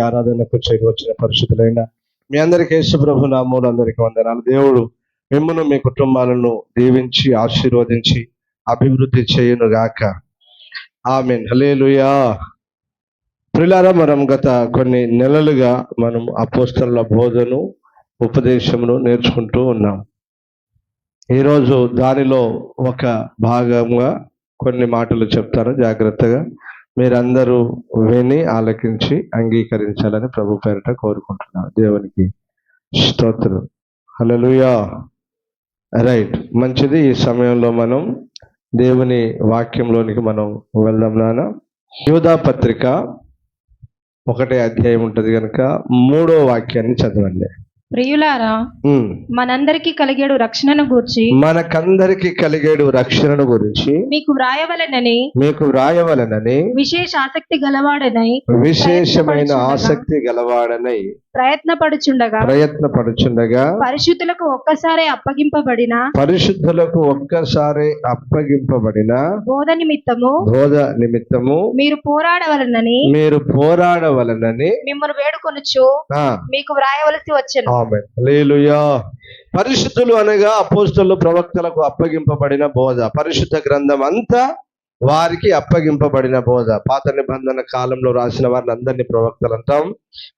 ఆరాధనకు చేరి వచ్చిన పరిశుద్ధులైన మీ అందరికీ యేసు ప్రభు నామములో అందరికీ వందనాలు. దేవుడు మిమ్మును మీ కుటుంబాలను దీవించి ఆశీర్వదించి అభివృద్ధి చేయును గాక. ఆమేన్. హల్లెలూయా. ప్రియులారా, మనం గత కొన్ని నెలలుగా మనం అపోస్తలుల బోధను ఉపదేశమును నేర్చుకుంటూ ఉన్నాం. ఈరోజు దానిలో ఒక భాగంగా కొన్ని మాటలు చెప్తాను. జాగ్రత్తగా మీరందరూ విని ఆలకించి అంగీకరించాలని ప్రభు పేరిట కోరుకుంటున్నాను. దేవునికి స్తోత్రం. హల్లెలూయా. రైట్, మంచిది. ఈ సమయంలో మనం దేవుని వాక్యంలోనికి మనం వెళ్దాం. నాన్న, యూదా పత్రిక 1వ అధ్యాయం ఉంటుంది కనుక 3వ వాక్యాన్ని చదవండి. ప్రియులారా, మనందరికి కలిగేడు రక్షణను గూర్చి మనకందరికి కలిగేడు రక్షణను గురించి మీకు వ్రాయవలెనని విశేష ఆసక్తి విశేషమైన ఆసక్తి గలవాడనై ప్రయత్నపడుచుండగా పరిశుద్ధులకు ఒక్కసారి అప్పగింపబడిన బోధ నిమిత్తము మీరు పోరాడవలనని మిమ్మల్ని వేడుకొనుచు మీకు వ్రాయవలసి వచ్చెను. హల్లెలూయా. పరిశుద్ధులు అనగా అపోస్తలులు, ప్రవక్తలకు అప్పగింపబడిన బోధ. పరిశుద్ధ గ్రంథం అంతా వారికి అప్పగింపబడిన బోధ. పాత నిబంధన కాలంలో రాసిన వారిని అందరినీ ప్రవక్తలు అంటాం.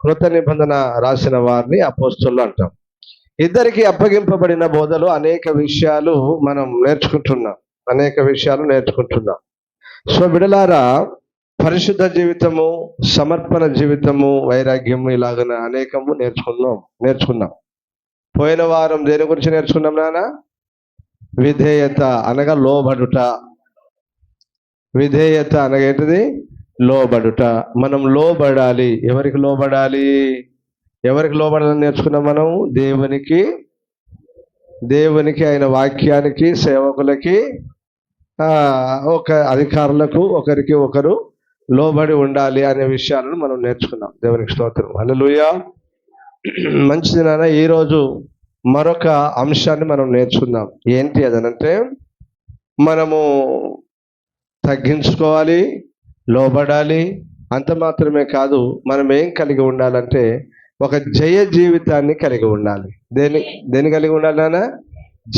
కృత నిబంధన రాసిన వారిని అపోస్తలులు అంటాం. ఇద్దరికి అప్పగింపబడిన బోధలు అనేక విషయాలు మనం నేర్చుకుంటున్నాం. సో బిడలారా, పరిశుద్ధ జీవితము, సమర్పణ జీవితము, వైరాగ్యము, ఇలాగన అనేకము నేర్చుకున్నాం. పోయిన వారం దేని గురించి నేర్చుకున్నాం నాన్న? విధేయత అనగా లోబడుట. విధేయత అనగా ఏంటిది? లోబడుట. మనం లోబడాలి. ఎవరికి లోబడాలని నేర్చుకున్నాం మనం? దేవునికి, ఆయన వాక్యానికి, సేవకులకి, ఒక అధికారులకు, ఒకరికి ఒకరు లోబడి ఉండాలి అనే విషయాలను మనం నేర్చుకున్నాం. దేవునికి స్తోత్రం. హల్లెలూయా. మంచిది నాన్న. ఈరోజు మరొక అంశాన్ని మనం నేర్చుకుందాం. ఏంటి అదనంటే, మనము తగ్గించుకోవాలి, లోబడాలి. అంత మాత్రమే కాదు, మనం ఏం కలిగి ఉండాలంటే ఒక జయ జీవితాన్ని కలిగి ఉండాలి. దేని కలిగి ఉండాలి నాన్న?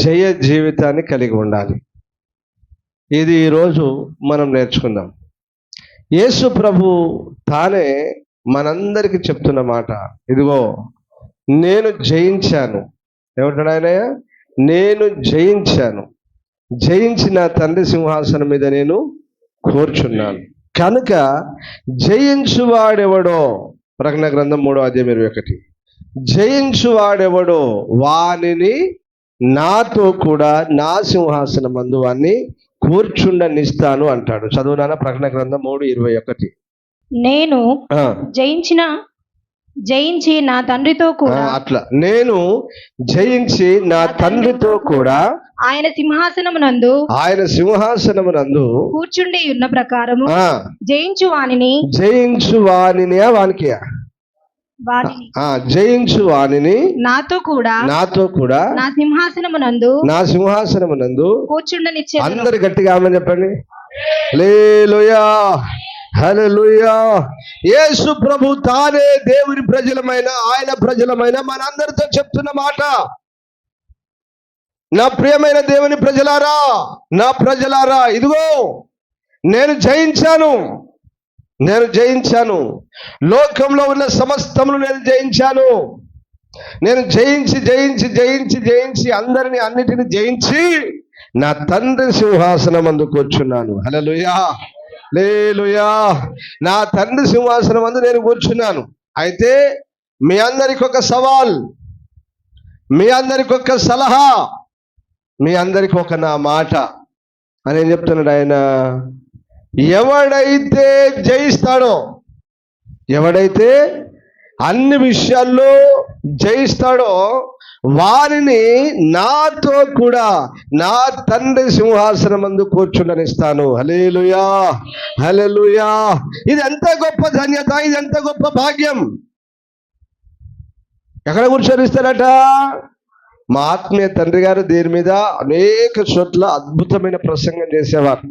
జయ జీవితాన్ని కలిగి ఉండాలి. ఇది ఈరోజు మనం నేర్చుకుందాం. యేసు ప్రభు తానే మనందరికీ చెప్తున్న మాట, ఇదిగో నేను జయించాను. ఏమంటాడు ఆయన? నేను జయించి నా తండ్రి సింహాసనం మీద నేను కూర్చున్నాను. కనుక జయించువాడెవడో, ప్రకటన గ్రంథం 3వ అధ్యాయం 21, జయించువాడెవడో వానిని నాతో కూడా నా సింహాసనం మందు వాన్ని కూర్చుండనిస్తాను అంటాడు. చదువునాన ప్రకటన గ్రంథం 3:21. నేను జయించి నా తండ్రితో కూడా, అట్లా నేను జయించి నా తండ్రితో కూడా ఆయన సింహాసనమునందు కూర్చుండి ఉన్న ప్రకారము జయించు వానిని నాతో కూడా నా సింహాసనమునందు కూర్చుండనిచ్చే. అందరు గట్టిగా ఆమేన్ చెప్పండి. హల్లెలూయా. హల్లెలూయా. యేసు ప్రభు తానే దేవుని ప్రజలమైన, ఆయన ప్రజలమైన మనందరితో చెప్తున్న మాట. నా ప్రియమైన దేవుని ప్రజలారా, ఇదిగో నేను జయించాను. లోకంలో ఉన్న సమస్తమును నేను జయించాను. నేను జయించి అన్నిటిని జయించి నా తండ్రి సింహాసనం అందు కూర్చున్నాను. హల్లెలూయా. హల్లెలూయా. నా తండ్రి సింహాసనం అందు నేను కూర్చున్నాను. అయితే మీ అందరికి ఒక సవాల్, మీ అందరికి ఒక సలహా, మీ అందరికి ఒక నా మాట అని ఏం చెప్తున్నాడు ఆయన? ఎవడైతే జయిస్తాడో, ఎవడైతే అన్ని విషయాల్లో జయిస్తాడో వారిని నాతో కూడా నా తండ్రి సింహాసనం మందు కూర్చుండనిస్తాను. హల్లెలూయా. హల్లెలూయా. ఇది ఎంత గొప్ప ధన్యత, ఇది ఎంత గొప్ప భాగ్యం. ఎక్కడ కూర్చొనిస్తారట? మా ఆత్మీయ తండ్రి గారు దీని మీద అనేక చోట్ల అద్భుతమైన ప్రసంగం చేసేవారు.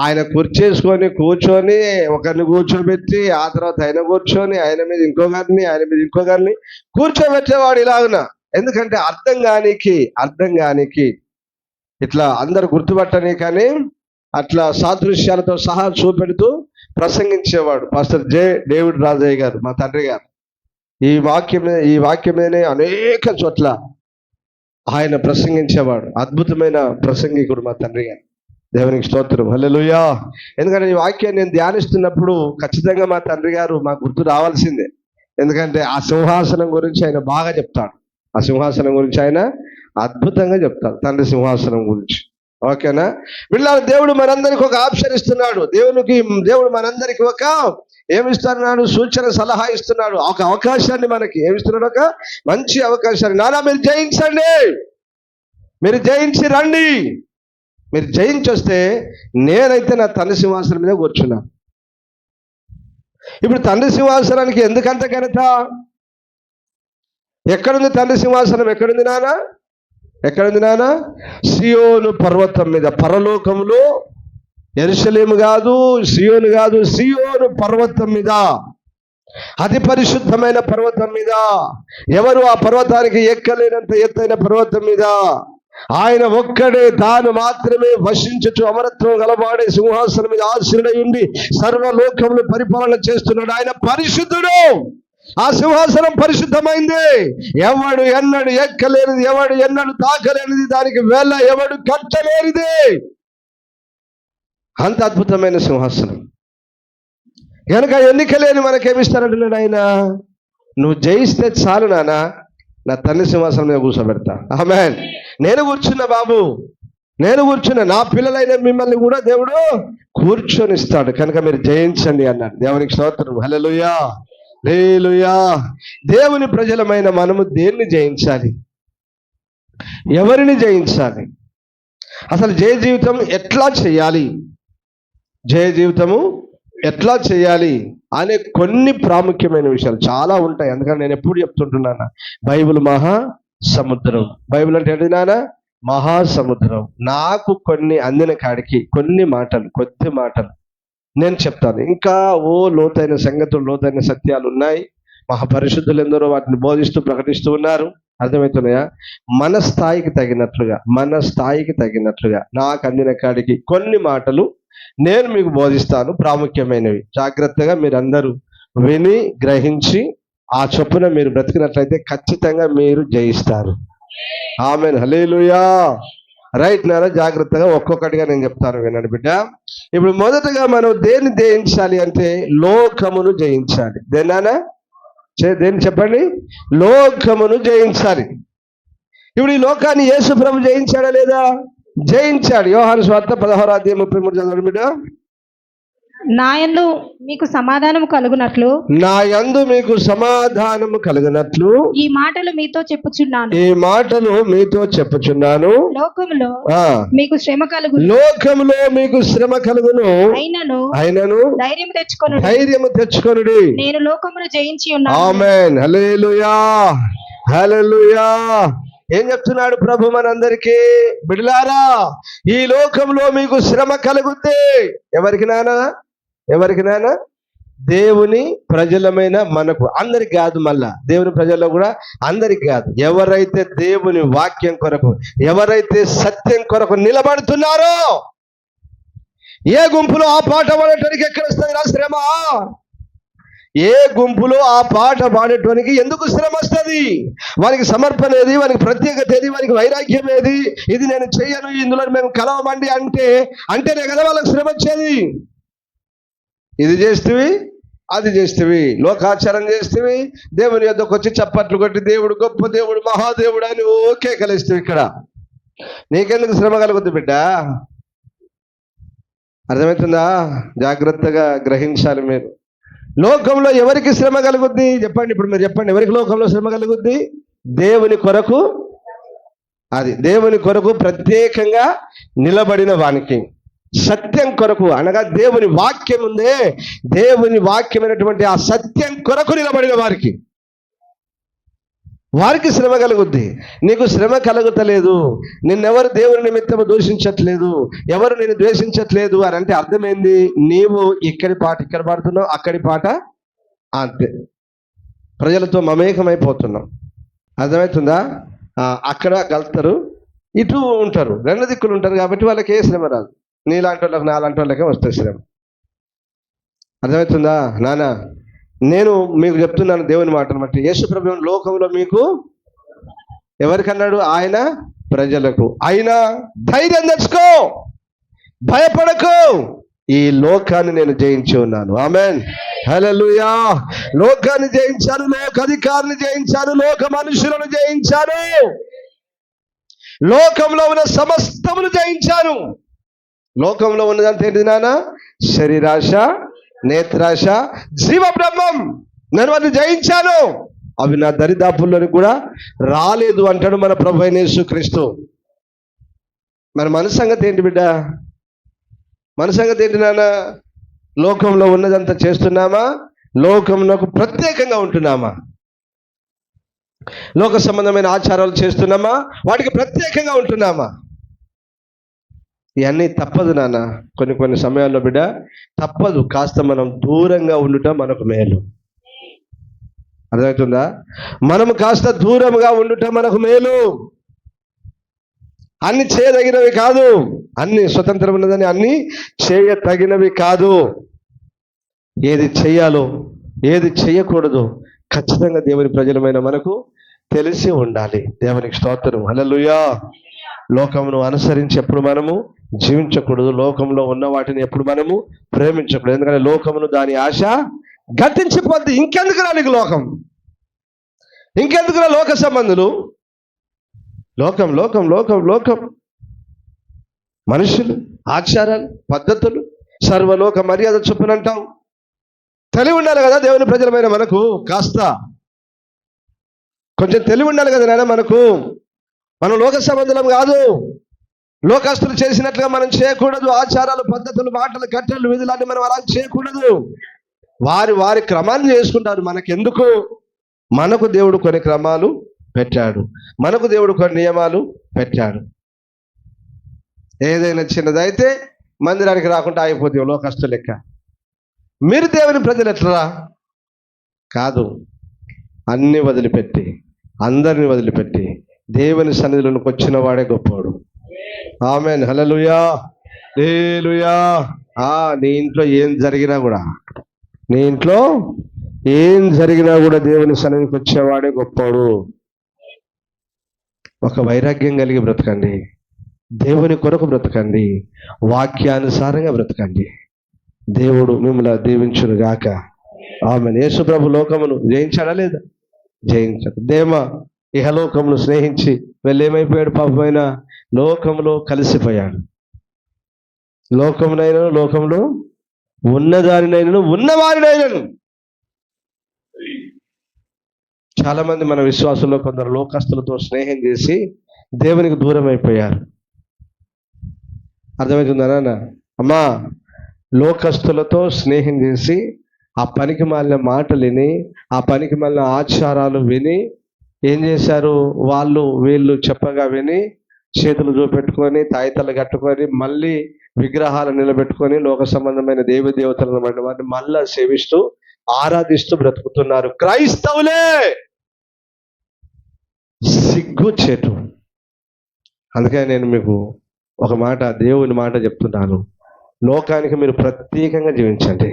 ఆయన కుర్చేసుకొని కూర్చొని ఒకరిని కూర్చోబెట్టి ఆ తర్వాత ఆయన కూర్చొని ఆయన మీద ఇంకొకరిని కూర్చోబెట్టేవాడు ఇలాగున. ఎందుకంటే అర్థం కానికి ఇట్లా అందరు గుర్తుపట్టని కానీ అట్లా సాదృశ్యాలతో సహా చూపెడుతూ ప్రసంగించేవాడు పాస్టర్ జె డేవిడ్ రాజయ్య గారు, మా తండ్రి గారు. ఈ వాక్యమేనే అనేక చోట్ల ఆయన ప్రసంగించేవాడు. అద్భుతమైన ప్రసంగికుడు మా తండ్రి గారు. దేవునికి స్తోత్రం, హల్లెలూయా. ఎందుకంటే ఈ వాక్యాన్ని నేను ధ్యానిస్తున్నప్పుడు ఖచ్చితంగా మా తండ్రి గారు మాకు గుర్తు రావాల్సిందే. ఎందుకంటే ఆ సింహాసనం గురించి ఆయన బాగా చెప్తాడు. ఆ సింహాసనం గురించి ఆయన అద్భుతంగా చెప్తాడు, తండ్రి సింహాసనం గురించి. ఓకేనా పిల్లలు? దేవుడు మనందరికి ఒక ఆప్షన్ ఇస్తున్నాడు. దేవుడు మనందరికి ఒక ఏమిస్తున్నాడు? సూచన, సలహా ఇస్తున్నాడు. ఒక అవకాశాన్ని మనకి ఏమిస్తున్నాడు? ఒక మంచి అవకాశాన్ని. నానా మీరు జయించండి, మీరు జయించి రండి. మీరు జయించి వస్తే నేనైతే నా తండ్రి సింహాసనం మీద కూర్చున్నా. ఇప్పుడు తండ్రి సింహాసనానికి ఎందుకంత ఘనత? ఎక్కడుంది తండ్రి సింహాసనం? ఎక్కడుంది నాన్న? సియోను పర్వతం మీద, పరలోకములో. యెరూషలేము కాదు, సియోను కాదు, సియోను పర్వతం మీద, అతి పరిశుద్ధమైన పర్వతం మీద. ఎవరు ఆ పర్వతానికి ఎక్కలేనంత ఎత్తైన పర్వతం మీద ఆయన ఒక్కడే, తాను మాత్రమే వసించుచు అమరత్వం గలవాడే సింహాసనం మీద ఆసీనుడై ఉండి సర్వలోకములు పరిపాలన చేస్తున్నాడు. ఆయన పరిశుద్ధుడు. ఆ సింహాసనం పరిశుద్ధమైంది. ఎవడు ఎన్నడు ఎక్కలేనిది, ఎవడు ఎన్నడు తాకలేనిది, దానికి వెళ్ళ ఎవడు కట్టలేనిది. అంత అద్భుతమైన సింహాసనం. కనుక ఎన్నికలేని మనకేమిస్తానంటున్నాడు ఆయన? నువ్వు జయిస్తే చాలు నాన్న, నా తండ్రి సింహాసనం మీద కూర్చోబెడతా. ఆమేన్. నేను కూర్చున్నా బాబు, నేను కూర్చున్నా. నా పిల్లలైన మిమ్మల్ని కూడా దేవుడు కూర్చొనిస్తాడు. కనుక మీరు జయించండి అన్నాడు. దేవునికి స్తోత్రం, హల్లెలూయా, హల్లెలూయా. దేవుని ప్రజలమైన మనము దేన్ని జయించాలి? ఎవరిని జయించాలి? అసలు జయ జీవితం ఎట్లా చేయాలి? జయ జీవితము ఎట్లా చేయాలి అనే కొన్ని ప్రాముఖ్యమైన విషయాలు చాలా ఉంటాయి. అందుకని నేను ఎప్పుడు చెప్తుంటున్నాను, బైబిల్ మహాసముద్రం. బైబిల్ అంటే ఏంటి నాన్న? మహాసముద్రం. నాకు కొన్ని అందిన కాడికి కొద్ది మాటలు నేను చెప్తాను. ఇంకా లోతైన సంగతులు, లోతైన సత్యాలు ఉన్నాయి. మహాపరిశుద్ధులు ఎందరో వాటిని బోధిస్తూ ప్రకటిస్తూ ఉన్నారు. అర్థమవుతున్నాయా? మన స్థాయికి తగినట్లుగా నాకు అందిన కాడికి కొన్ని మాటలు నేను మీకు బోధిస్తాను, ప్రాముఖ్యమైనవి. జాగ్రత్తగా మీరందరూ విని గ్రహించి ఆ చొప్పున మీరు బ్రతికినట్లయితే ఖచ్చితంగా మీరు జయిస్తారు. ఆమేన్, హల్లెలూయా. రైట్ నాన్న, జాగ్రత్తగా ఒక్కొక్కటిగా నేను చెప్తాను, వినండి బిడ్డ. ఇప్పుడు మొదటగా మనం దేన్ని జయించాలి అంటే లోకమును జయించాలి. దేన్ని చెప్పండి? లోకమును జయించాలి. ఇప్పుడు ఈ లోకాన్ని యేసు ప్రభు జయించాడా లేదా? జయించాడు. యోహాను సువార్త 16:33 చదవండి బిడ్డ. నా యందు మీకు సమాధానము కలుగునట్లు ఈ మాటలు మీతో చెప్పుచున్నాను. లోకములో మీకు శ్రమ కలుగును, అయినను ధైర్యము తెచ్చుకొనుడి, నేను లోకమును జయించి ఉన్నాను. ఆమేన్, హల్లెలూయా, హల్లెలూయా. ఏం చెప్తున్నాడు ప్రభు మనందరికీ? బిడ్డలారా, ఈ లోకంలో మీకు శ్రమ కలుగుద్ది. ఎవరికి నానా? దేవుని ప్రజలమైన మనకు, అందరికి కాదు. మళ్ళా దేవుని ప్రజల్లో కూడా అందరికి కాదు. ఎవరైతే దేవుని వాక్యం కొరకు, ఎవరైతే సత్యం కొరకు నిలబడుతున్నారో, ఏ గుంపులో ఆ పాట పాడటానికి ఎక్కడ వస్తుంది నా శ్రమ? ఏ గుంపులో ఆ పాట పాడేటానికి ఎందుకు శ్రమ వస్తుంది? వారికి సమర్పణ ఏది? వారికి ప్రత్యేకత ఏది? వారికి వైరాగ్యం ఏది? ఇది నేను చెయ్యను, ఇందులో మేము కలవమండి అంటేనే కదా వాళ్ళకి శ్రమ వచ్చేది. ఇది చేస్తేవి, అది చేస్తేవి, లోకాచారం చేస్తేవి, దేవుని యొద్దకు వచ్చి చప్పట్లు కొట్టి దేవుడు గొప్ప దేవుడు, మహాదేవుడు అని ఓకే కలిస్తేవి. ఇక్కడ నీకెందుకు శ్రమ కలుగుద్ది బిడ్డ? అర్థమవుతుందా? జాగ్రత్తగా గ్రహించాలి మీరు. లోకంలో ఎవరికి శ్రమ కలుగుద్ది చెప్పండి? ఇప్పుడు మీరు చెప్పండి, ఎవరికి లోకంలో శ్రమ కలుగుద్ది? దేవుని కొరకు, అది దేవుని కొరకు ప్రత్యేకంగా నిలబడిన వానికి, సత్యం కొరకు అనగా దేవుని వాక్యం ఉందే, దేవుని వాక్యమైనటువంటి ఆ సత్యం కొరకు నిలబడిన వారికి. వారికి శ్రమ కలుగుద్ది, నీకు శ్రమ కలుగుతలేదు, నిన్నెవరు దేవుని నిమిత్తము దూషించట్లేదు, ఎవరు నేను ద్వేషించట్లేదు అని అంటే అర్థమైంది, నీవు ఇక్కడి పాట ఇక్కడ పాడుతున్నావు, అక్కడి పాట అంతే. ప్రజలతో మమేకమైపోతున్నాం. అర్థమవుతుందా? అక్కడ కలుస్తారు, ఇటు ఉంటారు, రెండు దిక్కులు ఉంటారు కాబట్టి వాళ్ళకి ఏ శ్రమ రాదు. నీలాంటి వాళ్ళకి నాలాంటి వాళ్ళకే వస్తుంది శ్రమ. అర్థమవుతుందా నాన్న? నేను మీకు చెప్తున్నాను దేవుని మాటను బట్టి. యేసు ప్రభువు లోకంలో మీకు ఎవరికన్నాడు? ఆయన ప్రజలకు. అయినా ధైర్యం తెచ్చుకో, భయపడకు, ఈ లోకాన్ని నేను జయించి ఉన్నాను. ఆమేన్, హల్లెలూయా. లోకాన్ని జయించాను, లోక అధికారిని జయించాను, లోక మనుషులను జయించాను, లోకంలో ఉన్న సమస్తమును జయించాను. లోకంలో ఉన్నదంతా ఏంటి నాన్న? శరీరాశ, నేత్రాశ, జీవ బ్రహ్మం. నేను వాటిని జయించాను, అవి నా దరిదాపుల్లోని కూడా రాలేదు అంటాడు మన ప్రభు అయిన యేసుక్రీస్తు. మరి మన సంగతి ఏంటి బిడ్డ? మన సంగతి ఏంటి నాన్న? లోకంలో ఉన్నదంతా చేస్తున్నామా? లోకంలో ప్రత్యేకంగా ఉంటున్నామా? లోక సంబంధమైన ఆచారాలు చేస్తున్నామా? వాటికి ప్రత్యేకంగా ఉంటున్నామా? ఇవన్నీ తప్పదు నాన్న. కొన్ని సమయాల్లో బిడ్డ తప్పదు. కాస్త మనం దూరంగా ఉండుట మనకు మేలు. అర్థమవుతుందా? మనము కాస్త దూరంగా ఉండుట మనకు మేలు. అన్ని చేయదగినవి కాదు, అన్ని స్వతంత్రం ఉన్నదని అన్ని చేయతగినవి కాదు. ఏది చెయ్యాలో ఏది చెయ్యకూడదు ఖచ్చితంగా దేవుని ప్రజలమైన మనకు తెలిసి ఉండాలి. దేవునికి స్తోత్రం, హల్లెలూయా. లోకమును అనుసరించి ఎప్పుడు మనము జీవించకూడదు, లోకంలో ఉన్న వాటిని ఎప్పుడు మనము ప్రేమించకూడదు. ఎందుకంటే లోకమును దాని ఆశ గతించిపోద్ది. ఇంకెందుకు నీకు లోకం? ఇంకెందుకు లోక సంబంధులు? లోకం లోకం లోకం లోకం, మనుషులు, ఆచారాలు, పద్ధతులు, సర్వలోక మర్యాద చొప్పునంటావు. తెలివి ఉండాలి కదా దేవుని ప్రజలమైన మనకు. కాస్త కొంచెం తెలివి ఉండాలి కదా నాన్న మనకు. మనం లోక సంబంధులం కాదు. లోకస్తులు చేసినట్లుగా మనం చేయకూడదు. ఆచారాలు, పద్ధతులు, మాటలు, కట్టెలు, విధులన్నీ మనం అలా చేయకూడదు. వారి క్రమాన్ని చేసుకుంటారు. మనకెందుకు? మనకు దేవుడు కొన్ని క్రమాలు పెట్టాడు, మనకు దేవుడు కొన్ని నియమాలు పెట్టాడు. ఏదైనా చిన్నదైతే మందిరానికి రాకుండా అయిపోతుంది లోకస్తు లెక్క. మీరు దేవుని ప్రజలు ఎట్లా? కాదు, అన్ని వదిలిపెట్టి, అందరిని వదిలిపెట్టి దేవుని సన్నిధిలోకి వచ్చిన వాడే గొప్పవాడు. ఆమేన్, హల్లెలూయా, హల్లెలూయా. నీ ఇంట్లో ఏం జరిగినా కూడా, నీ ఇంట్లో ఏం జరిగినా కూడా దేవుని సన్నిధికి వచ్చేవాడే గొప్పవాడు. ఒక వైరాగ్యం కలిగి బ్రతకండి, దేవుని కొరకు బ్రతకండి, వాక్యానుసారంగా బ్రతకండి. దేవుడు మిమ్మల్ని దీవించును గాక. ఆమేన్. యేసు ప్రభు లోకమును జయించాడా లేదా? జయించాడు. దేమ ఇహలోకమును స్నేహించి వెళ్ళేమైపోయాడు? పాపమైన లోకంలో కలిసిపోయాడు. లోకమునైనను, లోకంలో ఉన్నదానినైనను, ఉన్నవారినైనను. చాలా మంది మన విశ్వాసంలో కొందరు లోకస్తులతో స్నేహం చేసి దేవునికి దూరం అయిపోయారు. అర్థమవుతుందా నాన్న? అమ్మా, లోకస్తులతో స్నేహం చేసి ఆ పనికి మాలిన మాటలు విని, ఆ పనికి మాలిన ఆచారాలు విని ఏం చేశారు? వీళ్ళు చెప్పగా విని చేతులు చూపెట్టుకొని, తాయితలు కట్టుకొని, మళ్ళీ విగ్రహాలు నిలబెట్టుకొని లోక సంబంధమైన దేవి దేవతలను వాటిని మళ్ళా సేవిస్తూ ఆరాధిస్తూ బ్రతుకుతున్నారు క్రైస్తవులే. సిగ్గు చేటు. అందుకని నేను మీకు ఒక మాట, దేవుని మాట చెప్తున్నాను. లోకానికి మీరు ప్రత్యేకంగా జీవించండి.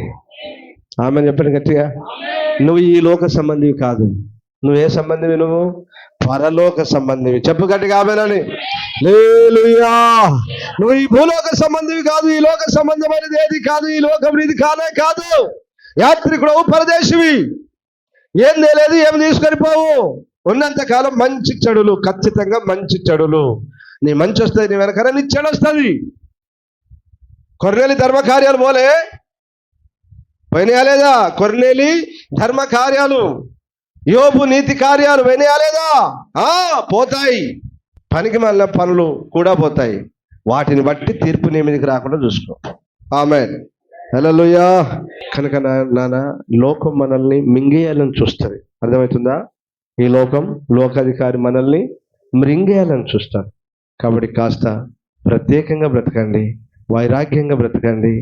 ఆమె చెప్పండి గట్టిగా. నువ్వు ఈ లోక సంబంధివి కాదు. నువ్వు ఏ సంబంధివి? నువ్వు పరలోక సంబంధివి. చెప్పు గట్టిగా ఆమేనని. హల్లెలూయా. నువ్వు ఈ భూలోక సంబంధివి కాదు. ఈ లోక సంబంధమైనది ఏది కాదు. ఈ లోకం ఇది కానే కాదు. యాత్రికుడవు, పరదేశివి. ఏం తెలియదు, ఏం తీసుకొని పోవు. ఉన్నంత కాలం మంచి చెడులు, ఖచ్చితంగా మంచి చెడులు. నీ మంచి వస్తుంది, నీ వెనకన నీ చెడు వస్తుంది. కొర్నేలి ధర్మ కార్యాలు పోలే పోయినాయా లేదా? కొర్నేలి ధర్మ కార్యాలు, యోబు నీతి కార్యాలు పోయినాయా లేదా? పోతాయి. పనికి మళ్ళీ పనులు కూడా పోతాయి. వాటిని బట్టి తీర్పు నీ మీదకి రాకుండా చూసుకో. ఆమేన్, హల్లెలూయా. కనుక నాన్న, లోకం మనల్ని మింగేయాలని చూస్తుంది. అర్థమవుతుందా? ఈ లోకాధికారి మనల్ని మృంగేయాలని చూస్తాడు. కాబట్టి కాస్త ప్రత్యేకంగా బ్రతకండి, వైరాగ్యంగా బ్రతకండి,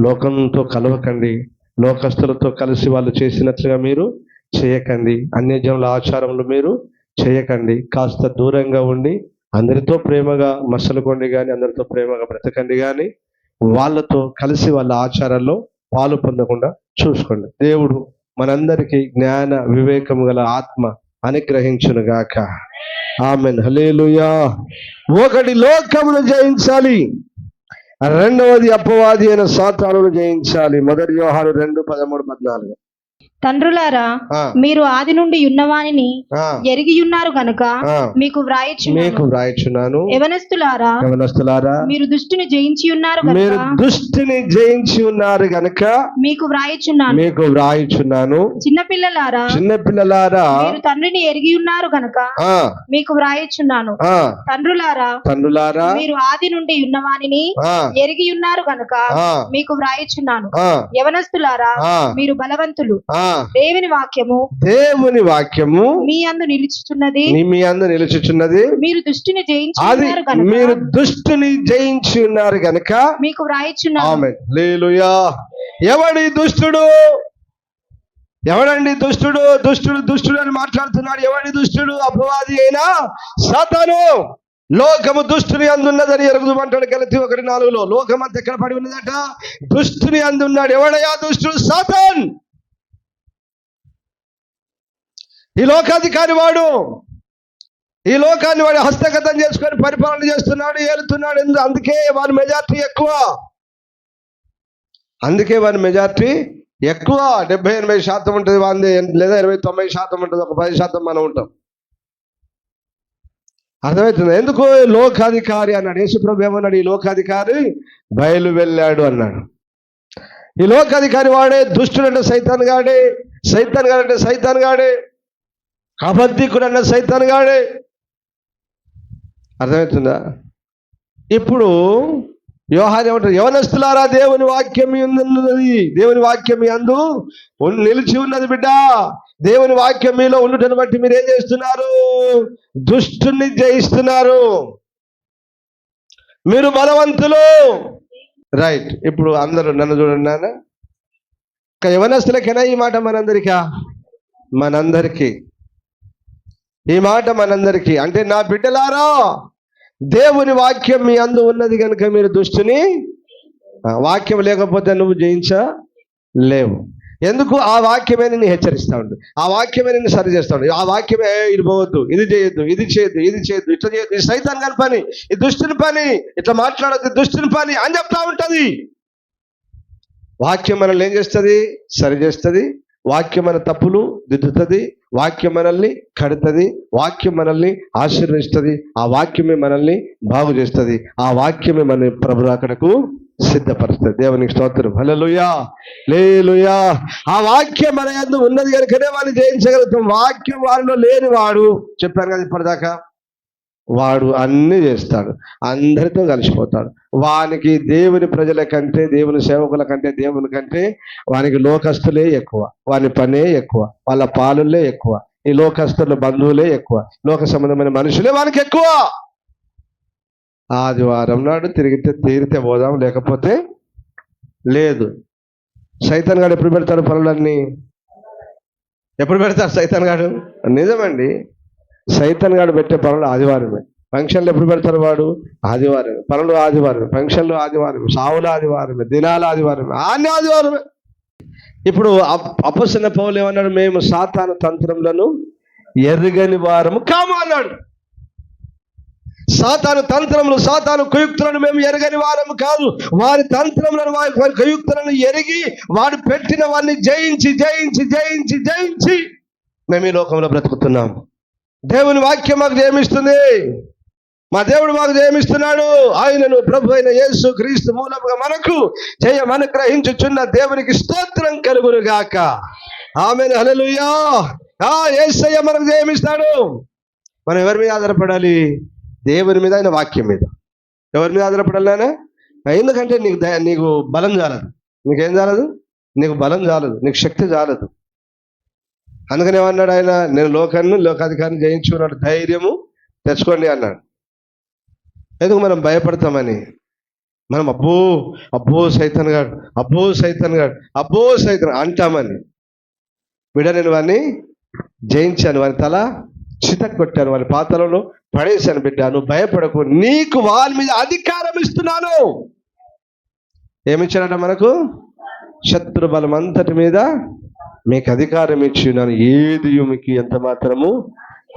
లోకంతో కలవకండి, లోకస్తులతో కలిసి వాళ్ళు చేసినట్లుగా మీరు చేయకండి, అన్యజనుల ఆచారములు మీరు చేయకండి. కాస్త దూరంగా ఉండి అందరితో ప్రేమగా మసలుకోండి, కానీ అందరితో ప్రేమగా బ్రతకండి, కానీ వాళ్ళతో కలిసి వాళ్ళ ఆచారాల్లో పాలు పొందకుండా చూసుకోండి. దేవుడు మనందరికీ జ్ఞాన వివేకము గల ఆత్మ అనుగ్రహించును గాక. ఆమేన్, హల్లెలూయా. ఒకటి లోకమును జయించాలి, రెండవది అపవాది అయిన సాతానును జయించాలి. 1 యోహాను 2:13-14. తండ్రులారా, మీరు ఆది నుండి ఉన్నవానిని ఎరిగి ఉన్నారు గనుక మీకు వ్రాయుచున్నాను. యవనస్తులారా, మీరు దుష్టుని జయించి ఉన్నారు గనుక మీకు వ్రాయుచున్నాను. చిన్నపిల్లలారా, మీరు తండ్రిని ఎరిగి ఉన్నారు గనుక మీకు వ్రాయుచున్నాను. తండ్రులారా, మీరు ఆది నుండి ఉన్నవానిని ఎరిగి ఉన్నారు గనుక మీకు వ్రాయుచున్నాను. యవనస్తులారా, మీరు బలవంతులు, దేవుని వాక్యము మీ యందు నిలుచుచున్నది. మీరు దుష్టుని జయించి ఉన్నారు గనుక మీకు వ్రాయుచున్నాను. ఆమేన్, హల్లెలూయా. ఎవడండి దుష్టుడు? దుష్టుడు అని మాట్లాడుతున్నాడు. ఎవడి దుష్టుడు? అపవాది అయినా సాతాను. లోకము దుష్టుని అందున్నదని ఎరుగుమంటాడు గలతీ 1:4. లోకం అంతా ఎక్కడ పడి ఉన్నదట? దుష్టుని అందున్నాడు. ఎవడయ్యా దుష్టుడు? సాతాన్. ఈ లోకాధికారి వాడు. ఈ లోకాన్ని వాడు హస్తగతం చేసుకొని పరిపాలన చేస్తున్నాడు, ఏలుతున్నాడు. అందుకే వారి మెజార్టీ ఎక్కువ. 70-80% ఉంటుంది వాంది, లేదా 29% ఉంటుంది. ఒక 10% మనం ఉంటాం. అర్థమవుతుంది? ఎందుకు? లోకాధికారి అన్నాడు. యేసుప్రభు ఏమన్నాడు? ఈ లోకాధికారి బయలు వెళ్ళాడు అన్నాడు. ఈ లోకాధికారి వాడే దుష్టుడు అంటే సైతాన్ గాడే, సైతాన్ గాడే, అబద్ధికుడు అన్న సైతాన్ గాడే. అర్థమవుతుందా? ఇప్పుడు యోహాను ఏమంటారు? యవనస్తులారా, దేవుని వాక్యం ఉన్నది, దేవుని వాక్యం యందు నిలిచి ఉన్నది బిడ్డ. దేవుని వాక్యం మీలో ఉండటం బట్టి మీరు ఏం చేస్తున్నారు? దుష్టుని జయిస్తున్నారు. మీరు బలవంతులు. రైట్. ఇప్పుడు అందరూ నన్ను చూడండి నాన్న. యవనస్తులకైనా ఈ మాట మనందరికీ ఈ మాట మనందరికీ. అంటే నా బిడ్డలారా, దేవుని వాక్యం మీ అందు ఉన్నది కనుక మీరు దుష్టుని, వాక్యం లేకపోతే నువ్వు జయించలేవు. ఎందుకు? ఆ వాక్యమే నిన్ను హెచ్చరిస్తా ఉంటుంది, ఆ వాక్యమే నిన్ను సరి చేస్తా ఉంటుంది. ఆ వాక్యమే ఇది పోవద్దు, ఇది చేయొద్దు, ఇట్లా చేయొద్దు, ఇది సైతాన్ గారి పని, ఇది దుష్టుని పని, ఇట్లా మాట్లాడద్దు, దుష్టుని పని అని చెప్తా ఉంటది. వాక్యం మనల్ని ఏం చేస్తుంది? సరి చేస్తుంది. వాక్యం మన తప్పులు దిద్దుతుంది. వాక్యం మనల్ని కడుతుంది. వాక్యం మనల్ని ఆశీర్వదిస్తుంది. ఆ వాక్యమే మనల్ని బాగు చేస్తుంది. ఆ వాక్యమే మన ప్రభు అక్కడకు సిద్ధపరుస్తుంది. దేవునికి స్తోత్రం, హల్లెలూయా, హల్లెలూయా. ఆ వాక్యం మన యందు ఉన్నది కనుకనే వాడిని జయించగలుగుతాం. వాక్యం వారిలో లేని వాడు, చెప్పాను కదా ఇప్పటిదాకా, వాడు అన్ని చేస్తాడు, అందరితో కలిసిపోతాడు. వానికి దేవుని ప్రజల కంటే, దేవుని సేవకుల కంటే, దేవుని కంటే వానికి లోకస్తులే ఎక్కువ, వాని పనే ఎక్కువ, వాళ్ళ పాలులే ఎక్కువ, ఈ లోకస్తుల బంధువులే ఎక్కువ, లోక సంబంధమైన మనుషులే వానికి ఎక్కువ. ఆదివారం నాడు తీరితే పోదాం, లేకపోతే లేదు. సైతాన్ గాడు ఎప్పుడు పెడతాడు పనులన్నీ? ఎప్పుడు పెడతాడు సైతాన్ గాడు? నిజమండి, సైతాన్ గాడు పెట్టే పనులు ఆదివారమే. ఫంక్షన్లు ఎప్పుడు పెడతారు వాడు? ఆదివారమే. పనులు ఆదివారమే, ఫంక్షన్లు ఆదివారమే, సావులు ఆదివారమే, దినాలు ఆదివారమే, అన్ని ఆదివారమే. ఇప్పుడు అపొస్తలుడైన పౌలు ఏమన్నాడు? మేము సాతాను తంత్రములను ఎరుగని వారము కాము అన్నాడు. సాతాను తంత్రములు, సాతాను కుయుక్తులను మేము ఎరగని వారము కాదు. వారి తంత్రములను, వారి కుయుక్తులను ఎరిగి వాడు పెట్టిన వారిని జయించి జయించి జయించి జయించి మేము ఈ లోకంలో బ్రతుకుతున్నాము. దేవుని వాక్యం మాకు జయమిస్తుంది. మా దేవుడు మాకు జయమిస్తున్నాడు. ఆయనను ప్రభు అయిన యేసు క్రీస్తు మూలముగా మనకు జయం అనుగ్రహించుచున్న దేవునికి స్తోత్రం కలుగును గాక. ఆమేన్, హల్లెలూయా. యేసయ్య మనకు జయమిస్తాడు. మనం ఎవరి మీద ఆధారపడాలి? దేవుని మీద, ఆయన వాక్యం మీద. ఎవరి మీద ఆధారపడాలి? ఎందుకంటే నీకు బలం చాలదు. నీకేం చాలదు? నీకు బలం చాలదు, నీకు శక్తి చాలదు. అందుకని ఏమన్నాడు ఆయన, నేను లోకాధికారిని జయించుకున్నాడు, ధైర్యము తెచ్చుకోండి అన్నాడు. ఎందుకు మనం భయపడతామని, మనం అబ్బో సైతాన్ గాడు అంటామని. బిడ్డ, నేను వాడిని జయించాను, వాని తల చితక్కొట్టాను, వాని పాతలలో పడేశాను. బిడ్డ, నువ్వు భయపడకు, నీకు వారి మీద అధికారం ఇస్తున్నాను. ఏమిచ్చాడట మనకు? శత్రు బలం అంతటి మీద మీకు అధికారం ఇచ్చినాను, ఏది మీకు ఎంత మాత్రము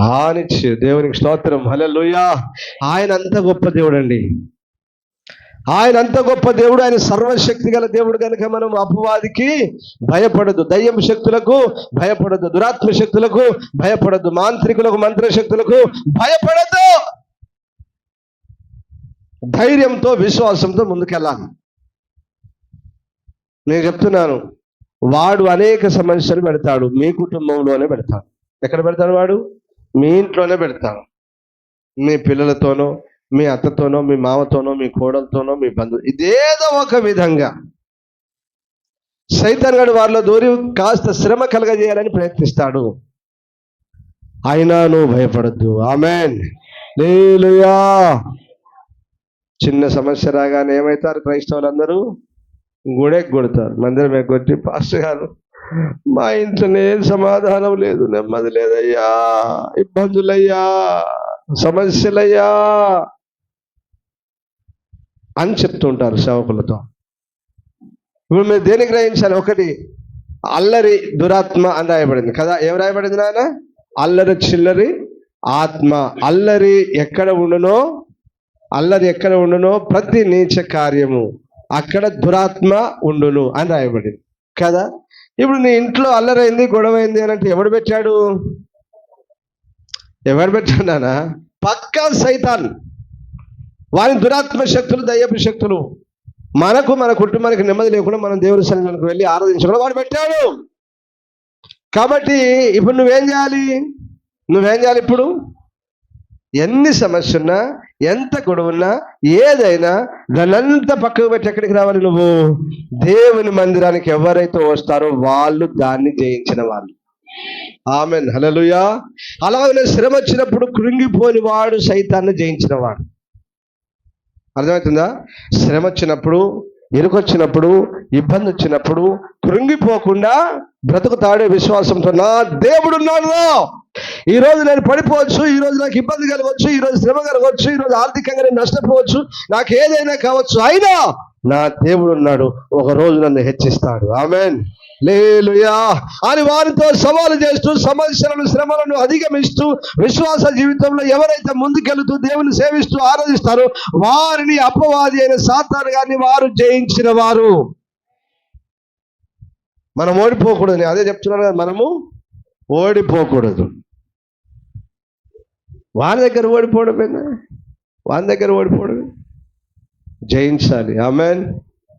హానిచ్చు. దేవునికి స్తోత్రం, హల్లెలూయా. ఆయన అంత గొప్ప దేవుడు అండి, ఆయన అంత గొప్ప దేవుడు, ఆయన సర్వశక్తి గల దేవుడు. కనుక మనం అపవాదికి భయపడదు, దయ్యం శక్తులకు భయపడదు, దురాత్మ శక్తులకు భయపడదు, మాంత్రికులకు మంత్రశక్తులకు భయపడదు. ధైర్యంతో విశ్వాసంతో ముందుకెళ్ళాలి. నేను చెప్తున్నాను, వాడు అనేక సమస్యలు పెడతాడు, మీ కుటుంబంలోనే పెడతాడు. ఎక్కడ పెడతాడు వాడు? మీ ఇంట్లోనే పెడతాడు. మీ పిల్లలతోనో, మీ అత్తతోనో, మీ మామతోనో, మీ కోడలతోనో, మీ బంధువు, ఇదేదో ఒక విధంగా సైతాన్ గాడు వారిలో దూరి కాస్త శ్రమ కలగజేయాలని ప్రయత్నిస్తాడు. అయినా నువ్వు భయపడద్దు. ఆమేన్, హల్లెలూయా. చిన్న సమస్య రాగానే ఏమవుతారు క్రైస్తవులందరూ? కొడతారు, మందిరం ఎగ్గొట్టి, పాస్టర్ గారు మా ఇంట్లోనే సమాధానం లేదు, నెమ్మది లేదయ్యా, ఇబ్బందులయ్యా, సమస్యలయ్యా అని చెప్తుంటారు సేవకులతో. ఇప్పుడు మీరు దేని గ్రహించాలి? ఒకటి, అల్లరి దురాత్మ అని రాయబడింది కదా. ఏం రాయబడింది నాన్న? అల్లరి చిల్లరి ఆత్మ. అల్లరి ఎక్కడ ఉండునో ప్రతి నీచ కార్యము అక్కడ దురాత్మ ఉండును అని రాయబడింది కదా. ఇప్పుడు నీ ఇంట్లో అల్లరైంది, గొడవైంది అని అంటే ఎవడు పెట్టాడు నాన్న? పక్కా సైతాన్. వారి దురాత్మ శక్తులు, దయ్యపు శక్తులు మన కుటుంబానికి నెమ్మది లేకుండా మనం దేవుని సన్నిధికి వెళ్ళి ఆరాధించకుండా వాడు పెట్టాడు. కాబట్టి ఇప్పుడు నువ్వేం చేయాలి? ఇప్పుడు ఎన్ని సమస్య ఉన్నా, ఎంత గొడవున్నా, ఏదైనా దానంతా పక్కకు పెట్టి ఎక్కడికి రావాలి? నువ్వు దేవుని మందిరానికి ఎవరైతే వస్తారో వాళ్ళు దాన్ని జయించిన వాళ్ళు. ఆమేన్, హల్లెలూయా. అలాగే శ్రమ వచ్చినప్పుడు కృంగిపోని వాడు సైతాన్ని జయించిన వాడు. అర్థమవుతుందా? శ్రమ వచ్చినప్పుడు, ఇరుకొచ్చినప్పుడు, ఇబ్బంది వచ్చినప్పుడు కృంగిపోకుండా బ్రతుకుతాడే విశ్వాసంతో. నా దేవుడు ఉన్నాడు. ఈ రోజు నేను పడిపోవచ్చు, ఈ రోజు నాకు ఇబ్బంది కలగవచ్చు, ఈ రోజు శ్రమ కలగవచ్చు, ఈ రోజు ఆర్థికంగా నేను నష్టపోవచ్చు, నాకు ఏదైనా కావచ్చు, అయినా నా దేవుడు ఉన్నాడు, ఒక రోజు నన్ను హెచ్చిస్తాడు. ఆమేన్, హల్లెలూయా అని వారితో సవాలు చేస్తూ, సమస్యలను, శ్రమలను అధిగమిస్తూ, విశ్వాస జీవితంలో ఎవరైతే ముందుకెళ్తూ దేవుని సేవిస్తూ ఆరాధిస్తారో వారిని అపవాది అయిన సాతాను గారిని వారు జయించిన వారు. మనం ఓడిపోకూడదు. అదే చెప్తున్నాను కదా, మనము ఓడిపోకూడదు. వాని దగ్గర ఓడిపోవడమే, జయించాలి. ఆమేన్,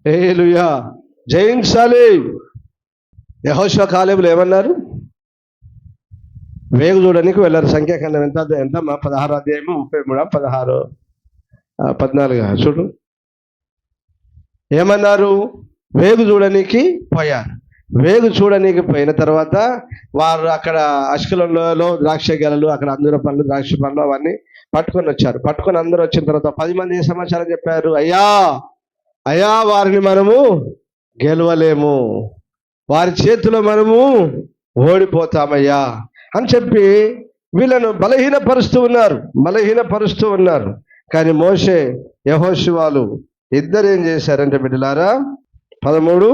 హల్లెలూయా, జయించాలి. యెహోషువ కాలేబులు ఏమన్నారు? వేగు చూడడానికి వెళ్ళారు. సంఖ్యాకాండం ఎంత 16 అధ్యాయము 33 14 చూడు. ఏమన్నారు? వేగు చూడడానికి పోయారు. వేగు చూడడానికి పోయిన తర్వాత వారు అక్కడ అష్కలోనులో ద్రాక్ష గెలలు, అక్కడ అంజూర పండ్లు, ద్రాక్ష పండ్లు అవన్నీ పట్టుకొని వచ్చారు. పట్టుకొని అందరూ వచ్చిన తర్వాత 10 మంది ఏ సమాచారం చెప్పారు? అయ్యా వారిని మనము గెలవలేము, వారి చేతిలో మనము ఓడిపోతామయ్యా అని చెప్పి వీళ్ళను బలహీనపరుస్తూ ఉన్నారు. కానీ మోషే, యెహోషువాలు ఇద్దరు ఏం చేశారంటే బిడ్డలారా, 13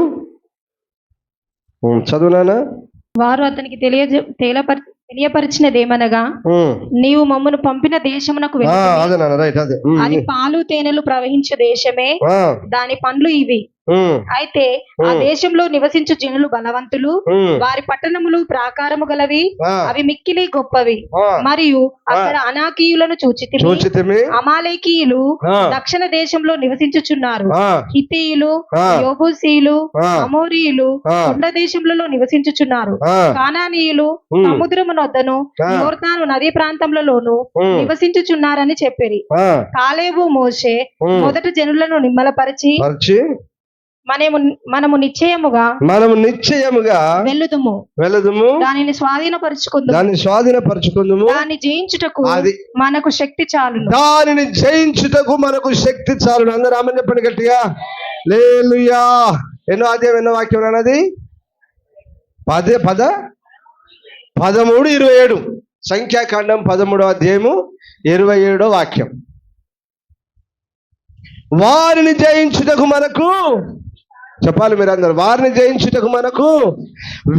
చదువునానా. వారు అతనికి తెలియపరిచినదేమనగా, నీవు మమ్మను పంపిన దేశమునకు అది పాలు తేనెలు ప్రవహించే దేశమే, దాని పండ్లు ఇవి. అయితే ఆ దేశంలో నివసించు జనులు బలవంతులు, వారి పట్టణములు ప్రాకారము గలవి, అవి మిక్కిలి గొప్పవి. మరియు అక్కడ అనాకీయులను చూచితిమి. అమాలేకీయులు దక్షిణ దేశంలో నివసించుచున్నారు. హిత్తీయులు, యోబూసీయులు, అమోరీయులు కొండ దేశములలో నివసించుచున్నారు. కానానీయులు సముద్రమునొద్దను, యోర్దాను నదీ ప్రాంతములలోను నివసించుచున్నారని చెప్పిరి. కాలేబు, మోషే మొదట జనులను నిమ్మలపరిచి మనము నిశ్చయముగా వెళ్ళుదుము, దానిని స్వాధీనపరుచుకుందుము, దాన్ని జయించుటకు మనకు శక్తి చాలును. దానిని జయించుటకు మనకు శక్తి చాలును. అందరూ ఆమేన్ చెప్పండి గట్టిగా. హల్లెలూయా. ఎన్నో అధ్యాయం ఎన్నో వాక్యం అన్నది? 13:27. సంఖ్యాకాండం 13వ అధ్యాయము 27వ వాక్యం. వారిని జయించుటకు మనకు, చెప్పాలి మీరందరూ, వారిని జయించుటకు మనకు,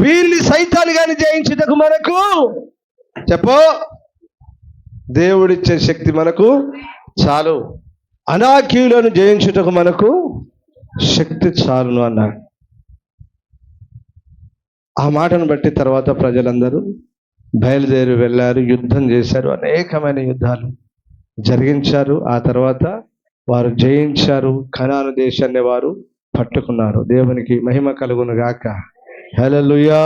వీరిని సైతాన్ని గాని జయించుటకు మనకు, చెప్పు, దేవుడిచ్చే శక్తి మనకు చాలు. అనాకీయులను జయించుటకు మనకు శక్తి చాలును అన్నాడు. ఆ మాటను బట్టి తర్వాత ప్రజలందరూ బయలుదేరి వెళ్ళారు, యుద్ధం చేశారు, అనేకమైన యుద్ధాలు జరిగించారు. ఆ తర్వాత వారు జయించారు, కనాను దేశాన్ని వారు పట్టుకున్నారు. దేవునికి మహిమ కలుగును గాక. హల్లెలూయా.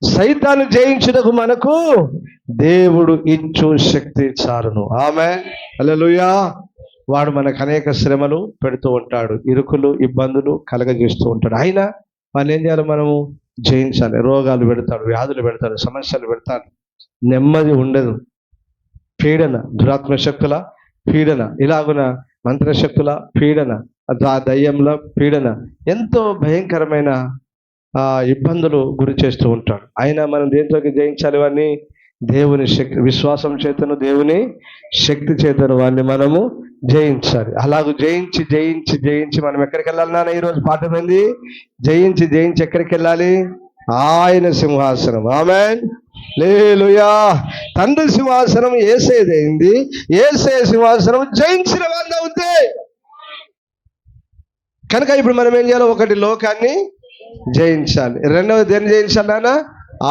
సైతాన్ని జయించుటకు మనకు దేవుడు ఇచ్చు శక్తి చాలును. ఆమేన్. హల్లెలూయా. వాడు మనకు అనేక శ్రమలు పెడుతూ ఉంటాడు, ఇరుకులు ఇబ్బందులు కలగజేస్తూ ఉంటాడు. అయినా వాళ్ళు ఏం చేయాలి? మనము జయించాలి. రోగాలు పెడతాడు, వ్యాధులు పెడతాడు, సమస్యలు పెడతాడు, నెమ్మది ఉండదు, పీడన, దురాత్మ శక్తుల పీడన, ఇలాగున మంత్రశక్తుల పీడన, దయ్యంల పీడన, ఎంతో భయంకరమైన ఇబ్బందులు గురి చేస్తూ ఉంటాడు. అయినా మనం దేంట్లోకి జయించాలి? వాడిని దేవుని శక్తి, విశ్వాసం చేతను, దేవుని శక్తి చేతను వాడిని మనము జయించాలి. అలాగూ జయించి జయించి జయించి మనం ఎక్కడికి వెళ్ళాలి నాన్న? ఈరోజు పాఠం ఏంది? జయించి జయించి ఎక్కడికి వెళ్ళాలి? ఆయన సింహాసనం. ఆమేన్. హల్లెలూయా. తండ్రి సింహాసనం యేసేదైంది, యేసే సింహాసనం జయించిన వాళ్ళ ఉంది. కనుక ఇప్పుడు మనం ఏం చేయాలి? ఒకటి, లోకాన్ని జయించాలి. రెండవది దేన్ని జయించాలి నాన్న?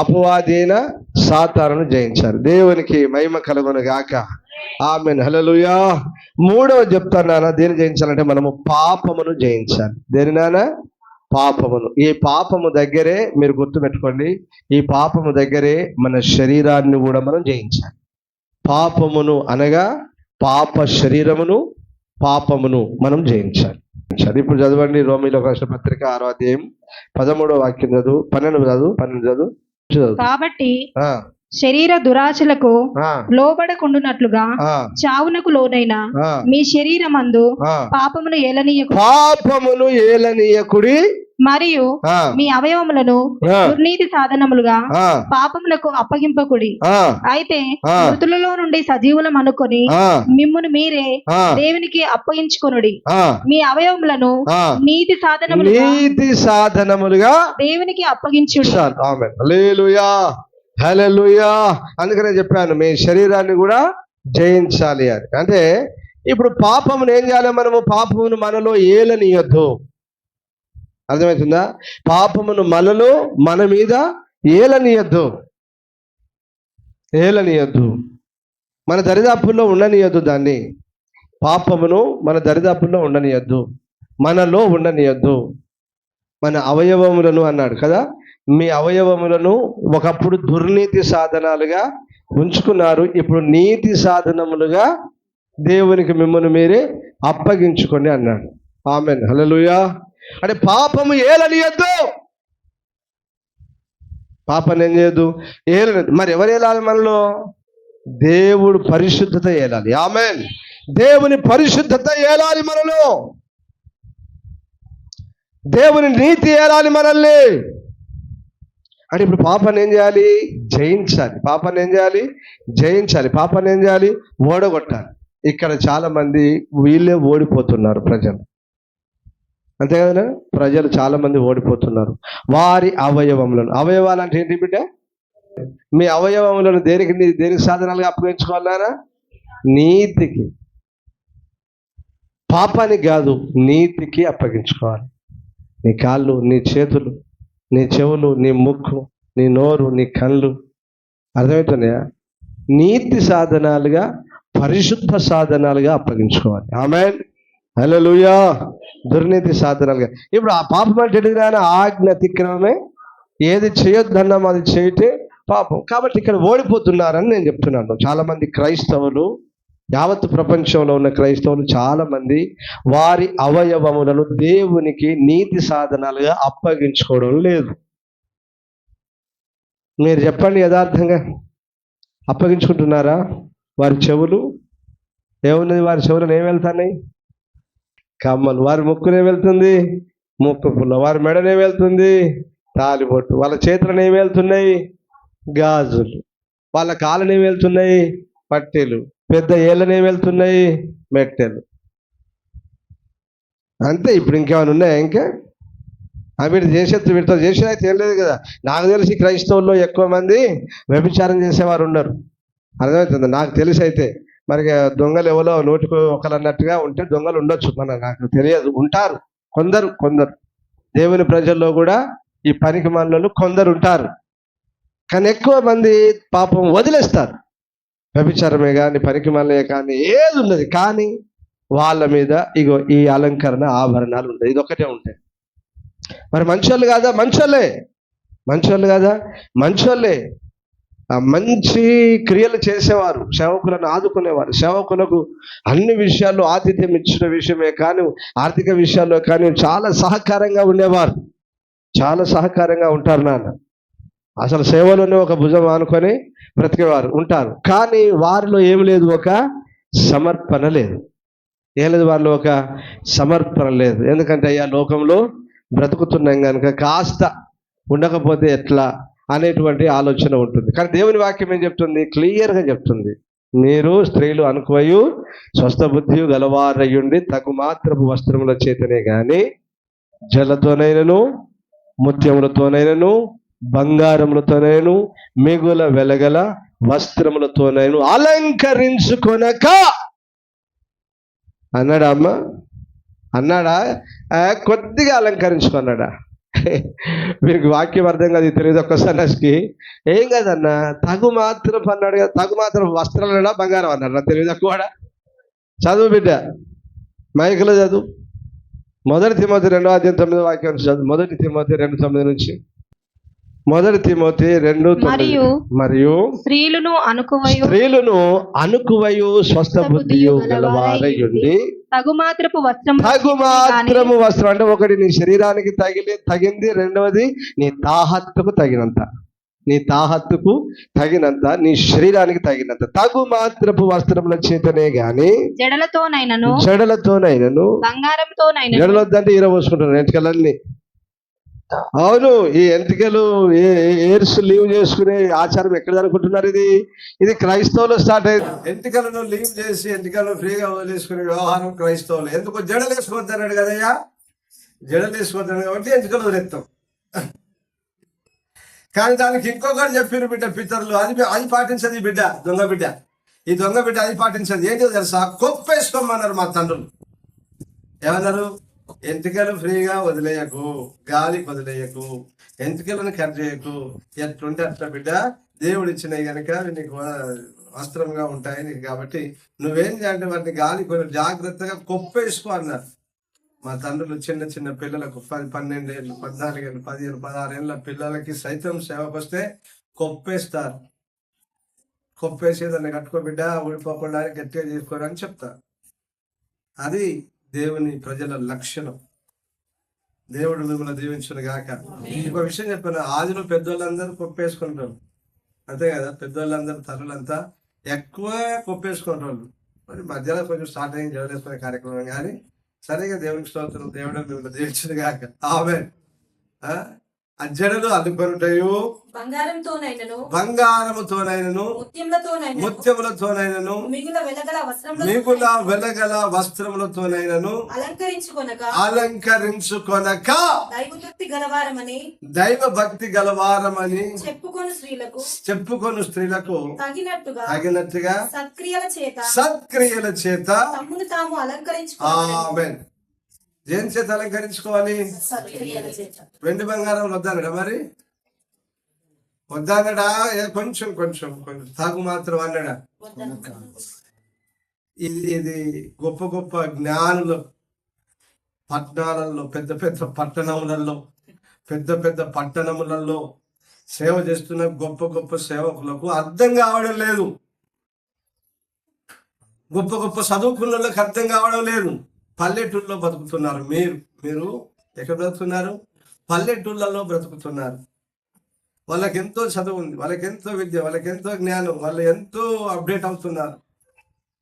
అపవాదైన సాతానును జయించాలి. దేవునికి మహిమ కలుగును గాక. ఆమేన్. హల్లెలూయా. మూడవది చెప్తాను నాన్న, దేన్ని జయించాలంటే మనము పాపమును జయించాలి. దేని నాన్న? పాపమును. ఈ పాపము దగ్గరే మీరు గుర్తుపెట్టుకోండి, ఈ పాపము దగ్గరే మన శరీరాన్ని కూడా మనం జయించాలి. పాపమును అనగా పాప శరీరమును, పాపమును మనం జయించాలి. ఇప్పుడు చదవండి, రోమీయులకు రాసిన పత్రిక 6వ అధ్యాయం 13వ వాక్యం చదువు, 12 చదువు. కాబట్టి శరీర దురాశలకు లోబడకుండునట్లుగా చావునకు లోనైన మీ శరీరమందు పాపమును ఏలనీయకుడి, మరియు మీ అవయవములను దుర్నీతి సాధనములుగా పాపములకు అప్పగింపకుడి. అయితే మృతులలో నుండి సజీవులం అనుకొని మిమ్మును మీరే దేవునికి అప్పగించుకొనుడి. మీ అవయవములను నీతి సాధనములుగా దేవునికి అప్పగించుడి. ఆమేన్. హల్లెలూయా. హల్లెలూయా. అందుకనే చెప్పాను, మీ శరీరాన్ని కూడా జయించాలి అని. అంటే ఇప్పుడు పాపమును ఏం చేయాలి? మనము పాపమును మనలో ఏలనీయొద్దు. అర్థమవుతుందా? పాపమును మనలో, మన మీద ఏలనీయొద్దు, మన దరిదాపుల్లో ఉండనీయొద్దు. దాన్ని, పాపమును మన దరిదాపుల్లో ఉండనీయొద్దు, మనలో ఉండనీయొద్దు. మన అవయవములను అన్నాడు కదా, మీ అవయవములను ఒకప్పుడు దుర్నీతి సాధనాలుగా ఉంచుకున్నారు, ఇప్పుడు నీతి సాధనములుగా దేవునికి మిమ్మల్ని మీరే అప్పగించుకోండి అన్నాడు. ఆమేన్. హల్లెలూయా. అంటే పాపము ఏలనీయొద్దు, పాపాన్ని ఏం చేయొద్దు, ఏలనీయద్దు. మరి ఎవరు ఏలాలి మనలో? దేవుడు పరిశుద్ధత ఏలాలి. ఆమేన్. దేవుని పరిశుద్ధత ఏలాలి మనలో, దేవుని నీతి ఏలాలి మనల్ని. అంటే ఇప్పుడు పాపాన్ని ఏం చేయాలి? జయించాలి. పాపాన్ని ఏం చేయాలి? జయించాలి. పాపాన్ని ఏం చేయాలి? ఓడగొట్టాలి. ఇక్కడ చాలా మంది వీళ్ళే ఓడిపోతున్నారు, ప్రజలు. అంతే కదా, ప్రజలు చాలా మంది ఓడిపోతున్నారు. వారి అవయవములను, అవయవాలు అంటే ఏంటి బిడ్డ? మీ అవయవములను దేనికి సాధనాలుగా అప్పగించుకోవాలన్నా? నీతికి, పాపానికి కాదు, నీతికి అప్పగించుకోవాలి. నీ కాళ్ళు, నీ చేతులు, నీ చెవులు, నీ ముక్కు, నీ నోరు, నీ కళ్ళు, అర్థమవుతున్నాయా? నీతి సాధనాలుగా, పరిశుద్ధ సాధనాలుగా అప్పగించుకోవాలి. ఆమేన్. హల్లెలూయా. దుర్నీతి సాధనాలుగా. ఇప్పుడు ఆ పాపం అంటే ఆజ్ఞ అతిక్రమమే. ఏది చేయొద్దన్నాం అది చేయటే పాపం. కాబట్టి ఇక్కడ ఓడిపోతున్నారని నేను చెప్తున్నాను. చాలా మంది క్రైస్తవులు యావత్ ప్రపంచంలో ఉన్న క్రైస్తవులు చాలా మంది వారి అవయవములను దేవునికి నీతి సాధనాలుగా అప్పగించుకోవడం లేదు. మీరు చెప్పండి, యథార్థంగా అప్పగించుకుంటున్నారా? వారి చెవులు ఏమున్నది? వారి చెవులను ఏం వెళ్తున్నాయి? కమ్మలు. వారి ముక్కునే వెళ్తుంది ముక్కు పుల్ల. వారి మెడనే వెళ్తుంది తాలిబొట్టు. వాళ్ళ చేతులను ఏమి వెళ్తున్నాయి? గాజులు. వాళ్ళ కాళ్ళని ఏమి వెళ్తున్నాయి? పట్టెలు. పెద్ద ఏళ్ళనే వెళ్తున్నాయి మెట్టెలు. అంతే. ఇప్పుడు ఇంకేమైనా ఉన్నాయా? ఇంకా వీటి వీటితో చేసేది అయితే ఏం లేదు కదా. నాకు తెలిసి క్రైస్తవుల్లో ఎక్కువ మంది వ్యభిచారం చేసేవారు ఉన్నారు. అర్థమవుతుంది నాకు తెలిసి. అయితే మరి దొంగలు ఎవరో నోటికి ఒకరు అన్నట్టుగా ఉంటే దొంగలు ఉండొచ్చు, నాకు తెలియదు. ఉంటారు కొందరు. దేవుని ప్రజల్లో కూడా ఈ పనికి మనలు కొందరు ఉంటారు. కానీ ఎక్కువ మంది పాపం వదిలేస్తారు. వ్యభిచారమే కానీ పనికి మనలే కానీ ఏది ఉన్నది కానీ వాళ్ళ మీద ఇగో ఈ అలంకరణ ఆభరణాలు ఉంటాయి. ఇది ఒకటే ఉంటాయి. మరి మంచోళ్ళు కాదా? మంచోళ్ళు కాదా? మంచోళ్ళే. మంచి క్రియలు చేసేవారు, సేవకులను ఆదుకునేవారు, సేవకులకు అన్ని విషయాల్లో ఆతిథ్యం ఇచ్చిన విషయమే కానీ ఆర్థిక విషయాల్లో కానీ చాలా సహకారంగా ఉండేవారు. చాలా సహకారంగా ఉంటారు నాన్న. అసలు సేవలోనే ఒక భుజం ఆనుకొని బ్రతికేవారు ఉంటారు. కానీ వారిలో ఏమి లేదు? ఒక సమర్పణ లేదు. ఏం లేదు? వారిలో ఒక సమర్పణ లేదు. ఎందుకంటే అయ్యా లోకంలో బ్రతుకుతున్నాం కనుక కాస్త ఉండకపోతే ఎట్లా అనేటువంటి ఆలోచన ఉంటుంది. కానీ దేవుని వాక్యం ఏం చెప్తుంది? క్లియర్గా చెప్తుంది, మీరు స్త్రీలు అనుకువయు స్వస్థ బుద్ధి గలవారయ్యుండి తగు మాత్రపు వస్త్రముల చేతనే గాని జలతోనైనను ముత్యములతోనైనను బంగారములతోనైను మిగుల వెలగల వస్త్రములతోనైను అలంకరించుకొనక అన్నాడా అమ్మ? అన్నాడా? కొద్దిగా అలంకరించుకున్నాడా? మీకు వాక్యం అర్థం కాదు, తెలియదు. ఒక్కసారి నచ్చి ఏం కాదన్నా తగు మాత్రం అన్నాడు కదా. తగు మాత్రం వస్త్రాలు అన్నా బంగారం అన్నాడు. నాకు తెలియదు కూడా. చదువు బిడ్డ, మైకులో చదువు. 1 తిమోతి 2:9 వాక్యం చదువు. 1 తిమోతి 2:9 నుంచి. 1 తిమోతి 2:9. మరియు స్త్రీలను అనుకువయు స్వస్థ బుద్ధియు గలవారయుండి తగు మాత్రము వస్త్రం అంటే ఒకటి నీ శరీరానికి తగింది, రెండవది నీ తాహత్తుకు తగినంత నీ శరీరానికి తగినంత తగు మాత్రపు వస్త్రముల చేతనే గాని జడలతోనైనను జడలొద్దంటే ఈరబోసుకుంటున్నాను ఎంటికలన్నీ. అవును, ఈ ఎంటికలు ఎయిర్స్ లీవ్ చేసుకునే ఆచారం ఎక్కడ అనుకుంటున్నారు? ఇది క్రైస్తవులు స్టార్ట్ అయింది. ఎంటికలను లీవ్ చేసి ఎంటికలను ఫ్రీగా వదిలేసుకునే వ్యవహారం క్రైస్తవులు. ఎందుకు? జడలు వేసుకోవద్దన్నాడు కదయ్యా. జడలు వేసుకోవద్దన్నాడు కాబట్టి ఎంటికలు వదిలేస్తాం. కానీ దానికి ఇంకొకటి చెప్పారు బిడ్డ, పితరులు. అది పాటించదు ఈ బిడ్డ, దొంగ బిడ్డ. ఈ దొంగ బిడ్డ అది పాటించదు. ఏంటో తెలుసా? కొప్పేసుకోమన్నారు మా తండ్రులు. ఏమన్నారు? ఎంటికలు ఫ్రీగా వదిలేయకు, గాలికి వదిలేయకు, ఎంటికలను కట్ చేయకు. ఎట్లుంటే అట్లా బిడ్డ, దేవుడు ఇచ్చినవి కనుక నీకు వస్త్రంగా ఉంటాయి నీకు. కాబట్టి నువ్వేం చేయాలంటే వాటిని గాలి కొన్ని జాగ్రత్తగా కొప్పేసుకో అన్నారు మా తండ్రులు. చిన్న చిన్న పిల్లలకు 12 ఏళ్ళు, 14 ఏళ్ళు, 15, 16 ఏళ్ళ పిల్లలకి సైతం సేవకు వస్తే కొప్పేస్తారు. కొప్పేసి దాన్ని కట్టుకోబిడ్డ, ఊడిపోకుండా గట్టిగా చేసుకోరు అని చెప్తారు. అది దేవుని ప్రజల లక్షణం. దేవుడు మిమ్మల్ని దీవించును గాక. ఒక విషయం చెప్పాను, ఆదిలో పెద్దోళ్ళందరూ కొప్పేసుకుంటారు, అంతే కదా. పెద్దోళ్ళందరూ తల్లులంతా ఎక్కువ కొప్పేసుకుంటారు. మరి మధ్యలో కొంచెం స్టార్ట్ అయ్యి జడలేసుకునే కార్యక్రమం కానీ సరిగా దేవునికి స్తోత్రం. దేవుడు మిమ్మల్ని దీవించును గాక. ఆమేన్. అజ్జడలు అల్లుకొనుటయు బంగారముతోనైనను ముత్యములతోనైనను మిగుల వెలగల వస్త్రములతోనైనను అలంకరించుకొనక దైవ భక్తి గలవారమని చెప్పుకొను స్త్రీలకు తగినట్టుగా సత్క్రియల చేత ఆమేన్. దేని చేత అలంకరించుకోవాలి? వెండి బంగారం వద్దనడా? మరి వద్దనడా? కొంచెం తాగు మాత్రం అన్నాడా? ఇది గొప్ప గొప్ప జ్ఞానులు పట్టణాలలో, పెద్ద పట్టణములలో సేవ చేస్తున్న గొప్ప సేవకులకు అర్థం కావడం లేదు. గొప్ప గొప్ప చదువుకున్నోళ్ళకి అర్థం కావడం లేదు. పల్లెటూళ్ళలో బతుకుతున్నారు. మీరు ఎక్కడ బ్రతుకుతున్నారు? పల్లెటూళ్ళలో బ్రతుకుతున్నారు. వాళ్ళకి ఎంతో చదువు ఉంది, వాళ్ళకి ఎంతో విద్య, వాళ్ళకి ఎంతో జ్ఞానం, వాళ్ళు ఎంతో అప్డేట్ అవుతున్నారు.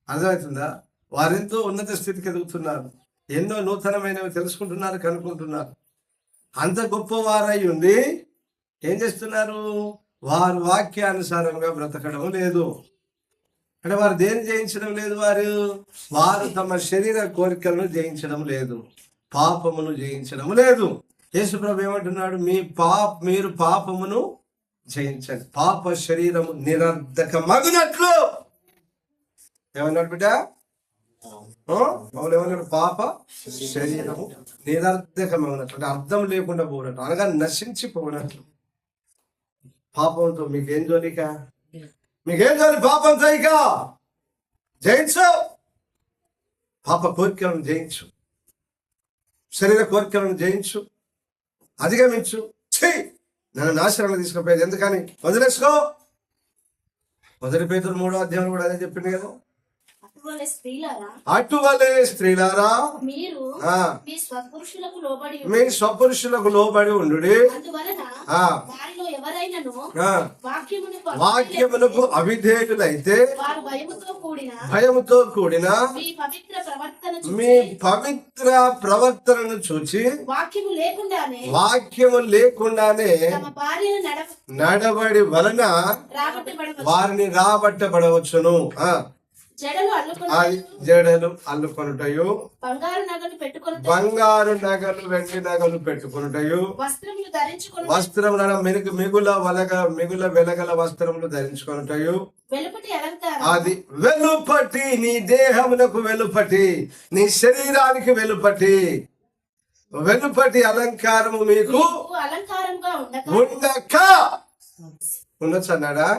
అర్థమవుతుందా? వారెంతో ఉన్నత స్థితికి ఎదుగుతున్నారు. ఎన్నో నూతనమైనవి తెలుసుకుంటున్నారు, కనుక్కుంటున్నారు. అంత గొప్పవారై ఉండి ఏం చేస్తున్నారు? వారు వాక్యానుసారంగా బ్రతకడం లేదు. అంటే వారు దేని జయించడం లేదు? వారు తమ శరీర కోరికలను జయించడం లేదు, పాపమును జయించడం లేదు. యేసుప్రభు ఏమంటున్నాడు? మీరు పాపమును జయించండి, పాప శరీరము నిరర్ధకమగునట్లు. ఏమన్నాడు బిడ్డ? ఏమన్నాడు? పాప శరీరము నిరర్ధకమగునట్లు, అంటే అర్థం లేకుండా పోనట్లు, అనగా నశించిపోనట్లు. పాపంతో మీకేం జోలిక? మీకేం జోలి పాపంతో? ఇక జయించు, పాప కోరికలను జయించు, శరీర కోరికలను జయించు, అధిగమించు. నన్ను నాశనాన్ని తీసుకుపోయేది ఎందుకని వదిలేసుకో. 1 పేతురు 3వ అధ్యాయం కూడా అదే చెప్పింది కదా. అటువలే స్త్రీలారా మీ స్వపురుషులకు లోబడి ఉండు, వాక్యములకు అవిధేయులైతే భయముతో కూడిన మీ పవిత్ర ప్రవర్తనను చూచి వాక్యము లేకుండానే నడబడి వలన వారిని రాబట్టబడవచ్చును. జడలు అల్లుకొనుటయు, బంగారు నగలు వెండి నగలు పెట్టుకొనుటయు, వస్త్రములను మిగుల వెలగల వస్త్రములు ధరించుకొనుటయు, అది వెలుపటి, నీ దేహమునకు వెలుపటి, నీ శరీరానికి వెలుపటి అలంకారము మీకు ఉండక. ఉండొచ్చు అన్నాడా?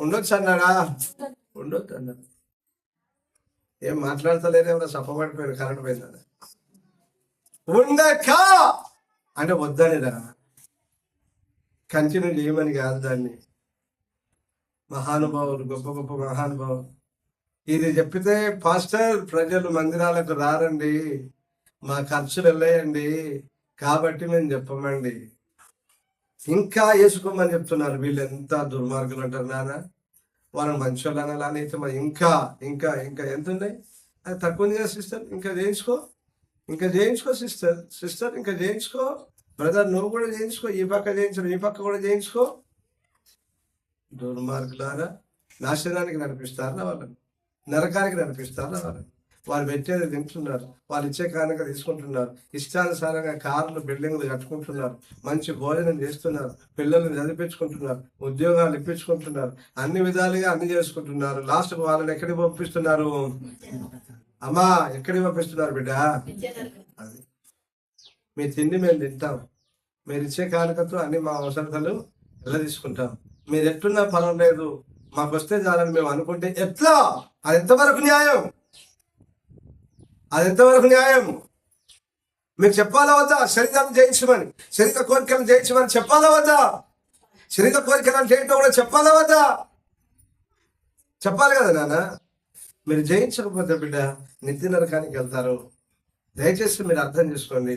ఉండొచ్చు అన్నాడా? ఉండొద్దు అన్నాడు. ఏం మాట్లాడతలేరు? ఎవరో సప్పబడిపోయారు, కరెంట్ పోయిందా? ఉండక అంటే వద్దనిరా, కంటిన్యూ చేయమని కాదు దాన్ని. మహానుభావులు, గొప్ప గొప్ప మహానుభావులు ఇది చెప్పితే, పాస్టర్ ప్రజలు మందిరాలకు రారండి, మా ఖర్చులు వెళ్ళేయండి కాబట్టి మేము చెప్పమండి, ఇంకా వేసుకోమని చెప్తున్నారు. వీళ్ళు ఎంత దుర్మార్గులు అంటారు నాన్న. వాళ్ళని మంచోళ్ళు అనాలి అయితే మరి ఇంకా ఇంకా ఇంకా ఎంత ఉన్నాయి? అది తక్కువ ఉంది కదా సిస్టర్, ఇంకా చేయించుకో సిస్టర్ ఇంకా చేయించుకో. బ్రదర్ నువ్వు కూడా చేయించుకో, ఈ పక్క చేయించు, ఈ పక్క కూడా చేయించుకో. దుర్మార్గులారా, నాశనానికి నడిపిస్తారా వాళ్ళని, నరకానికి నడిపిస్తారా వాళ్ళని. వాళ్ళు పెట్టేది తింటున్నారు, వాళ్ళు ఇచ్చే కానుక తీసుకుంటున్నారు, ఇష్టానుసారంగా కార్లు బిల్డింగ్లు కట్టుకుంటున్నారు, మంచి భోజనం చేస్తున్నారు, పిల్లల్ని చదివించుకుంటున్నారు, ఉద్యోగాలు ఇప్పించుకుంటున్నారు, అన్ని విధాలుగా అన్ని చేసుకుంటున్నారు. లాస్ట్ వాళ్ళని ఎక్కడికి పంపిస్తున్నారు? అమ్మా ఎక్కడికి పంపిస్తున్నారు బిడ్డ? అది మీ తిండి మేము తింటాం, మీరు ఇచ్చే కానుకతో అన్ని మా అవసరతలు ఎలా తీసుకుంటాం. మీరు ఎట్టున్నా ఫలం లేదు, మాకు వస్తే చాలని మేము అనుకుంటే ఎట్లా? అది ఎంతవరకు న్యాయం? అది ఎంతవరకు న్యాయం? మీకు చెప్పాలా వద్దా? శరీరాన్ని జయించమని, శరీర కోరికలను జయించమని చెప్పాలా వద్దా? శరీర కోరికలను చేయటం కూడా చెప్పాలా వద్దా? చెప్పాలి కదా నాన్న. మీరు జయించకపోతే బిడ్డ నిత్య నరకానికి వెళ్తారు. దయచేసి మీరు అర్థం చేసుకోండి.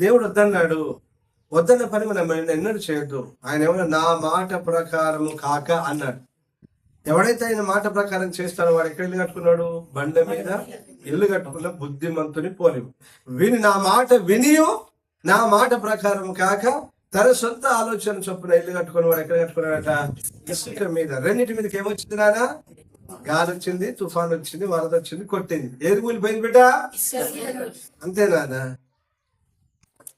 దేవుడు వద్దన్నాడు, వద్దన్న పని మనం ఎన్నడూ చేయొద్దు. ఆయన ఏమన్నా నా మాట ప్రకారం కాక అన్నాడు. ఎవడైతే ఆయన మాట ప్రకారం చేస్తాడో వాడు ఎక్కడ ఇల్లు కట్టుకున్నాడు? బండ మీద ఇల్లు కట్టుకున్న బుద్ధిమంతుని పోలివు. నా మాట వినియు నా మాట ప్రకారం కాక తన సొంత ఆలోచన చొప్పున ఇల్లు కట్టుకుని వాడు ఎక్కడ కట్టుకున్నాడట? ఇసుక మీద. రెండింటి మీదకి ఏమొచ్చింది నానా? గాలి వచ్చింది, తుఫాన్ వచ్చింది, వరద వచ్చింది, కొట్టింది. ఏది కూలిపోయింది బిడ్డ? అంతే నానా.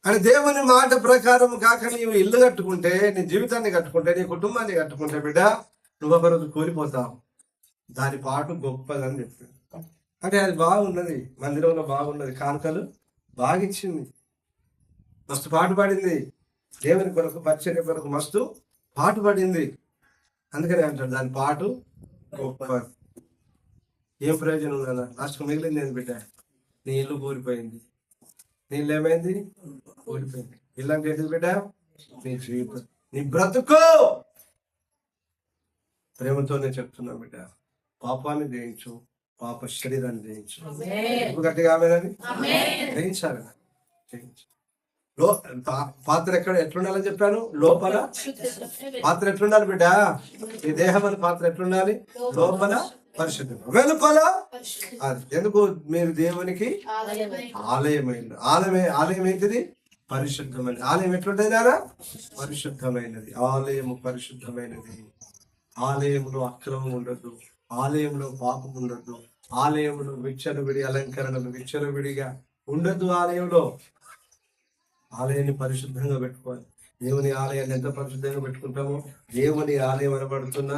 అని దేవుని మాట ప్రకారం కాక నీవు ఇల్లు కట్టుకుంటే, నీ జీవితాన్ని కట్టుకుంటే, నీ కుటుంబాన్ని కట్టుకుంటే బిడ్డ నువ్వు ఒకరోజు కూలిపోతావు. దాని పాటు గొప్పదని చెప్పి, అంటే అది బాగున్నది, మందిరంలో బాగున్నది, కానుకలు బాగా ఇచ్చింది, మస్తు పాటు పడింది, దేవుని కొరకు పరిచర్య కొరకు మస్తు పాటు పడింది. అందుకని అంటాడు దాని పాటు గొప్ప. ఏం ప్రయోజనం ఉందా? లాస్ట్కు మిగిలింది ఏంది బిడ్డ? నీ ఇల్లు కూలిపోయింది. నీ ఇల్లు ఏమైంది? కూలిపోయింది. ఇల్లు అంటే ఏంటి బిడ్డ? నీ జీవితం, నీ బ్రతుకు. ప్రేమతోనే చెప్తున్నా బిడ్డ, పాపాన్ని జయించు, పాప శరీరాన్ని జయించు. గట్టిగా ఆమెనని జయించాలి. జయించు. పాత్ర ఎట్లుండాలని చెప్పాను? లోపల పాత్ర ఎట్లుండాలి బిడ్డ? ఈ దేహం అని పాత్ర ఎట్లుండాలి? లోపల పరిశుద్ధం, వెలుపల. ఎందుకు? మీరు దేవునికి ఆలయమైనది. ఆలయం ఏంటిది? పరిశుద్ధమైనది. ఆలయం ఎట్లుంటది నారా? పరిశుద్ధమైనది. ఆలయము పరిశుద్ధమైనది. ఆలయంలో అక్రమం ఉండద్దు, ఆలయంలో పాపం ఉండద్దు, ఆలయంలో విచ్చలవిడి అలంకరణలు విచ్చలవిడిగా ఉండద్దు. ఆలయాన్ని పరిశుద్ధంగా పెట్టుకోవాలి. దేవుని ఆలయాన్ని ఎంత పరిశుద్ధంగా పెట్టుకుంటామో, దేవుని ఆలయం అనబడుతున్న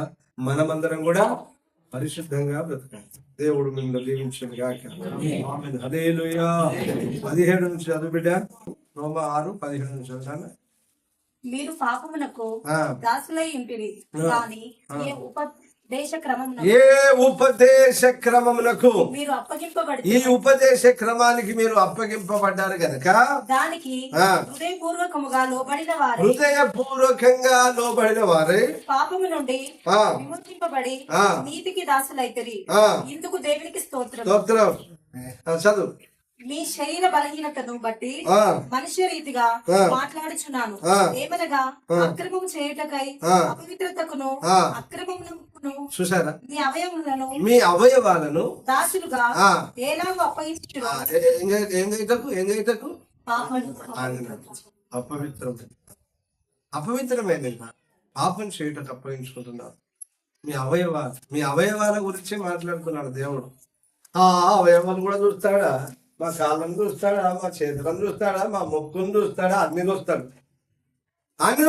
మనమందరం కూడా పరిశుద్ధంగా బ్రతకాలి. దేవుడు మిమ్మల్ని దీవించను గాక. హల్లెలూయా. 17 నుంచి చదువు బిడ్డ. రోమా 6:17 నుంచి చదువుతాను. మీరు పాపమునకు దాసులై ఉంటిరి, కానీ ఏ ఉపదేశ క్రమమునకు మీరు అప్పగింపబడి, ఈ ఉపదేశ క్రమానికి మీరు అప్పగింపబడ్డారు గనక దానికి హృదయపూర్వకంగా లోబడిన వారే పాపము నుండి విముక్తింపబడి నీతికి దాసులైతరి. ఇందుకు దేవునికి స్తోత్రం. చదువు. మీ శరీర బలహీనతను బట్టి మనుష్య రీతిగా మాట్లాడుచున్నాను. ఏమనగా అక్రమం చేయుటకై అపవిత్రతకును అక్రమమును చూసారా? మీ అవయవాలను దాసులుగా ఎలాగో అప్పగించుచున్నాను. అపవిత్రమైన పాపం చేయుటకు అప్పగించుకుంటున్నారు. మీ అవయవాల గురించి మాట్లాడుతున్నాడు దేవుడు. అవయవాలు కూడా చూస్తాడా? మా కాళ్ళను చూస్తాడా? మా చేతులను చూస్తాడా? మా మొక్కును చూస్తాడా? అన్ని చూస్తాడు. అన్ని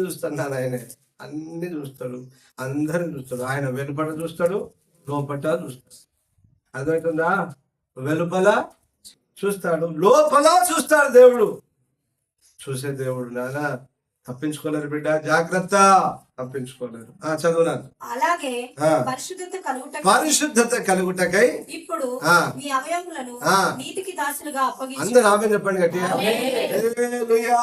చూస్తున్నాడు ఆయనే. అన్ని చూస్తాడు, అందరిని చూస్తాడు. ఆయన వెలుపల చూస్తాడు, లోపల చూస్తాడు. అర్థమవుతుందా? వెలుపల చూస్తాడు, లోపల చూస్తాడు. దేవుడు చూసే దేవుడు. నానా తప్పించుకోలేరు బిడ్డ, జాగ్రత్త. తప్పించుకోలేరు. చదువునాను. అలాగే పరిశుద్ధత కలుగుటకై ఇప్పుడు మీ అవయవములను నీతికి దాసులుగా అప్పగించు. అందరూ ఆమె చెప్పండి గట్టిగా. హల్లెలూయా.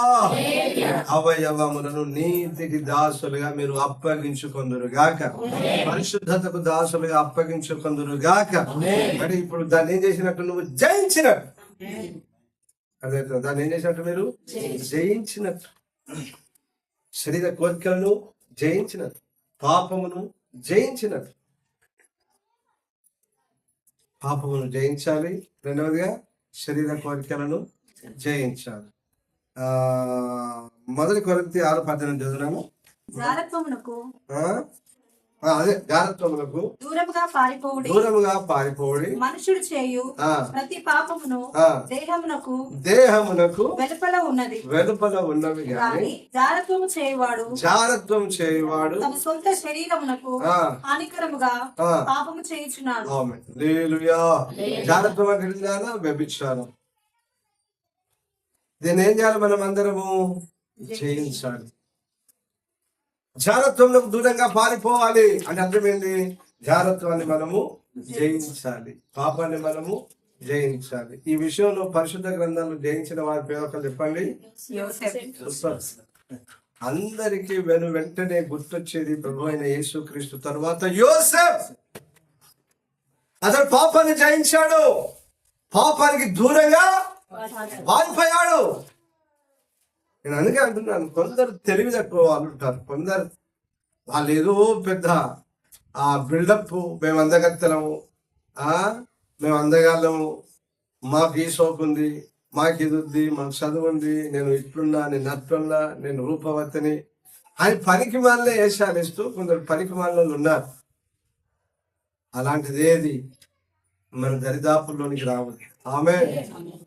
అవయవములను నీతికి దాసులుగా మీరు అప్పగించుకొందురు గాక. పరిశుద్ధతకు దాసులుగా అప్పగించుకొందురు గాక. మరి ఇప్పుడు దాన్ని ఏం చేసినట్టు? నువ్వు జయించినట్టు. అదే దాన్ని ఏం చేసినట్టు? మీరు జయించినట్టు. శరీర కోరికలను జయించినట్టు, పాపమును జయించినట్టు. పాపమును జయించాలి. రెండవదిగా శరీర కోరికలను జయించాలి. 1 కొరింథీ 6:18 చదువునాము. అదే జాగ్రత్తములకు దూరముగా పారిపోవుడి. మనుషుడు చేయు ప్రతి పాపమును దేహమునకు వెలుపల ఉన్నవి గాని జాగ్రత్తం చేయువాడు తమ సొంత శరీరమునకు హానికరముగా పాపము చేయుచున్నాడు. హల్లెలూయా. జాగ్రత్తం అంటే వ్యభిచారం. దీన్ని ఏం చేయాలి? మనం అందరము జయించాలి. జాగ్రత్తలకు దూరంగా పారిపోవాలి అంటే అర్థమైంది. జాగ్రత్తని మనము జయించాలి, పాపాన్ని మనము జయించాలి. ఈ విషయంలో పరిశుద్ధ గ్రంథాలు జయించిన వారి పేరు ఒకరు చెప్పండి. అందరికీ వెంటనే గుర్తొచ్చేది ప్రభు అయిన యేసుక్రీస్తు తర్వాత యోసేఫ్. అతడు పాపాన్ని జయించాడు, పాపానికి దూరంగా పారిపోయాడు. నేను అందుకే అంటున్నాను, కొందరు తెలివి తక్కువ వాళ్ళు ఉంటారు. కొందరు వాళ్ళు ఏదో పెద్ద బిల్డప్, మేము అందగత్తలము, మేము అందగాళ్ళము, మాకు ఈ సోకు ఉంది, మాకు ఇది ఉంది, మాకు చదువు ఉంది, నేను ఇట్లున్నా, నేను అట్లున్నా, నేను రూపవతిని అని పనికి మాలనే వేషాలు ఇస్తూ కొందరు పనికి మాలలో ఉన్నారు. అలాంటిది ఏది మన దరిదాపుల్లోనికి రావద్దు. ఆమె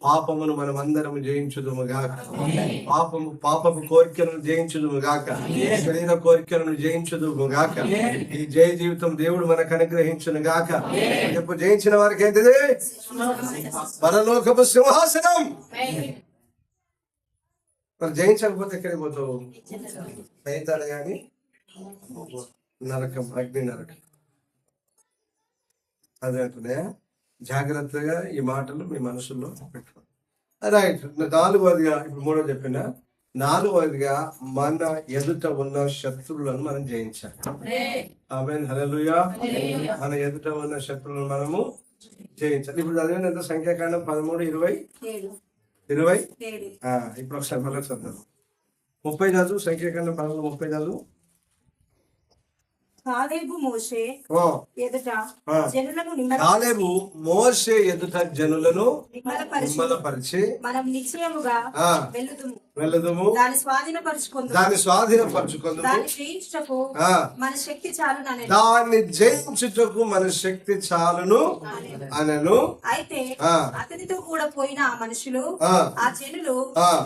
పాపమును మనం అందరం జయించుదుము గాక. పాపపు కోరికలను జయించుదుము గాక. శరీర కోరికలను జయించుదుము గాక. ఈ జయ జీవితం దేవుడు మనకు అనుగ్రహించును గాక. ఇప్పుడు జయించిన వారికి ఏంటిది? పరలోకపు సింహాసనం. మరి జయించకపోతే ఎక్కడికి పోతావు? అయితాడు గాని నరకం, అగ్ని నరకం. అదే అంటున్నా. జాగ్రత్తగా ఈ మాటలు మీ మనసులో పెట్టుకోండి. రైట్. 4వదిగా ఇప్పుడు 3వ చెప్పిన నాలుగవదిగా మన ఎదుట ఉన్న శత్రువులను మనం జయించాలి. ఆమేన్, హల్లెలూయా. మన ఎదుట ఉన్న శత్రువులను మనము జయించాలి. ఇప్పుడు చదివిన ఎంత సంఖ్యాకాండం 13:20. ఇప్పుడు ఒకసారి మళ్ళీ చదువు. 30 చదువు. సంఖ్యాకాండం 13:30 చదువు. కాలేబు మోషే ఎదుట జనులను నిమ్మలపరిచి మనం నిశ్చయముగా వెళ్ళదుము, దాని స్వాధీనపరచుకుందుము, దాన్ని జయించుటకు మన శక్తి చాలును అనను. అయితే అతనితో కూడా పోయిన ఆ మనుషులు, ఆ జనులు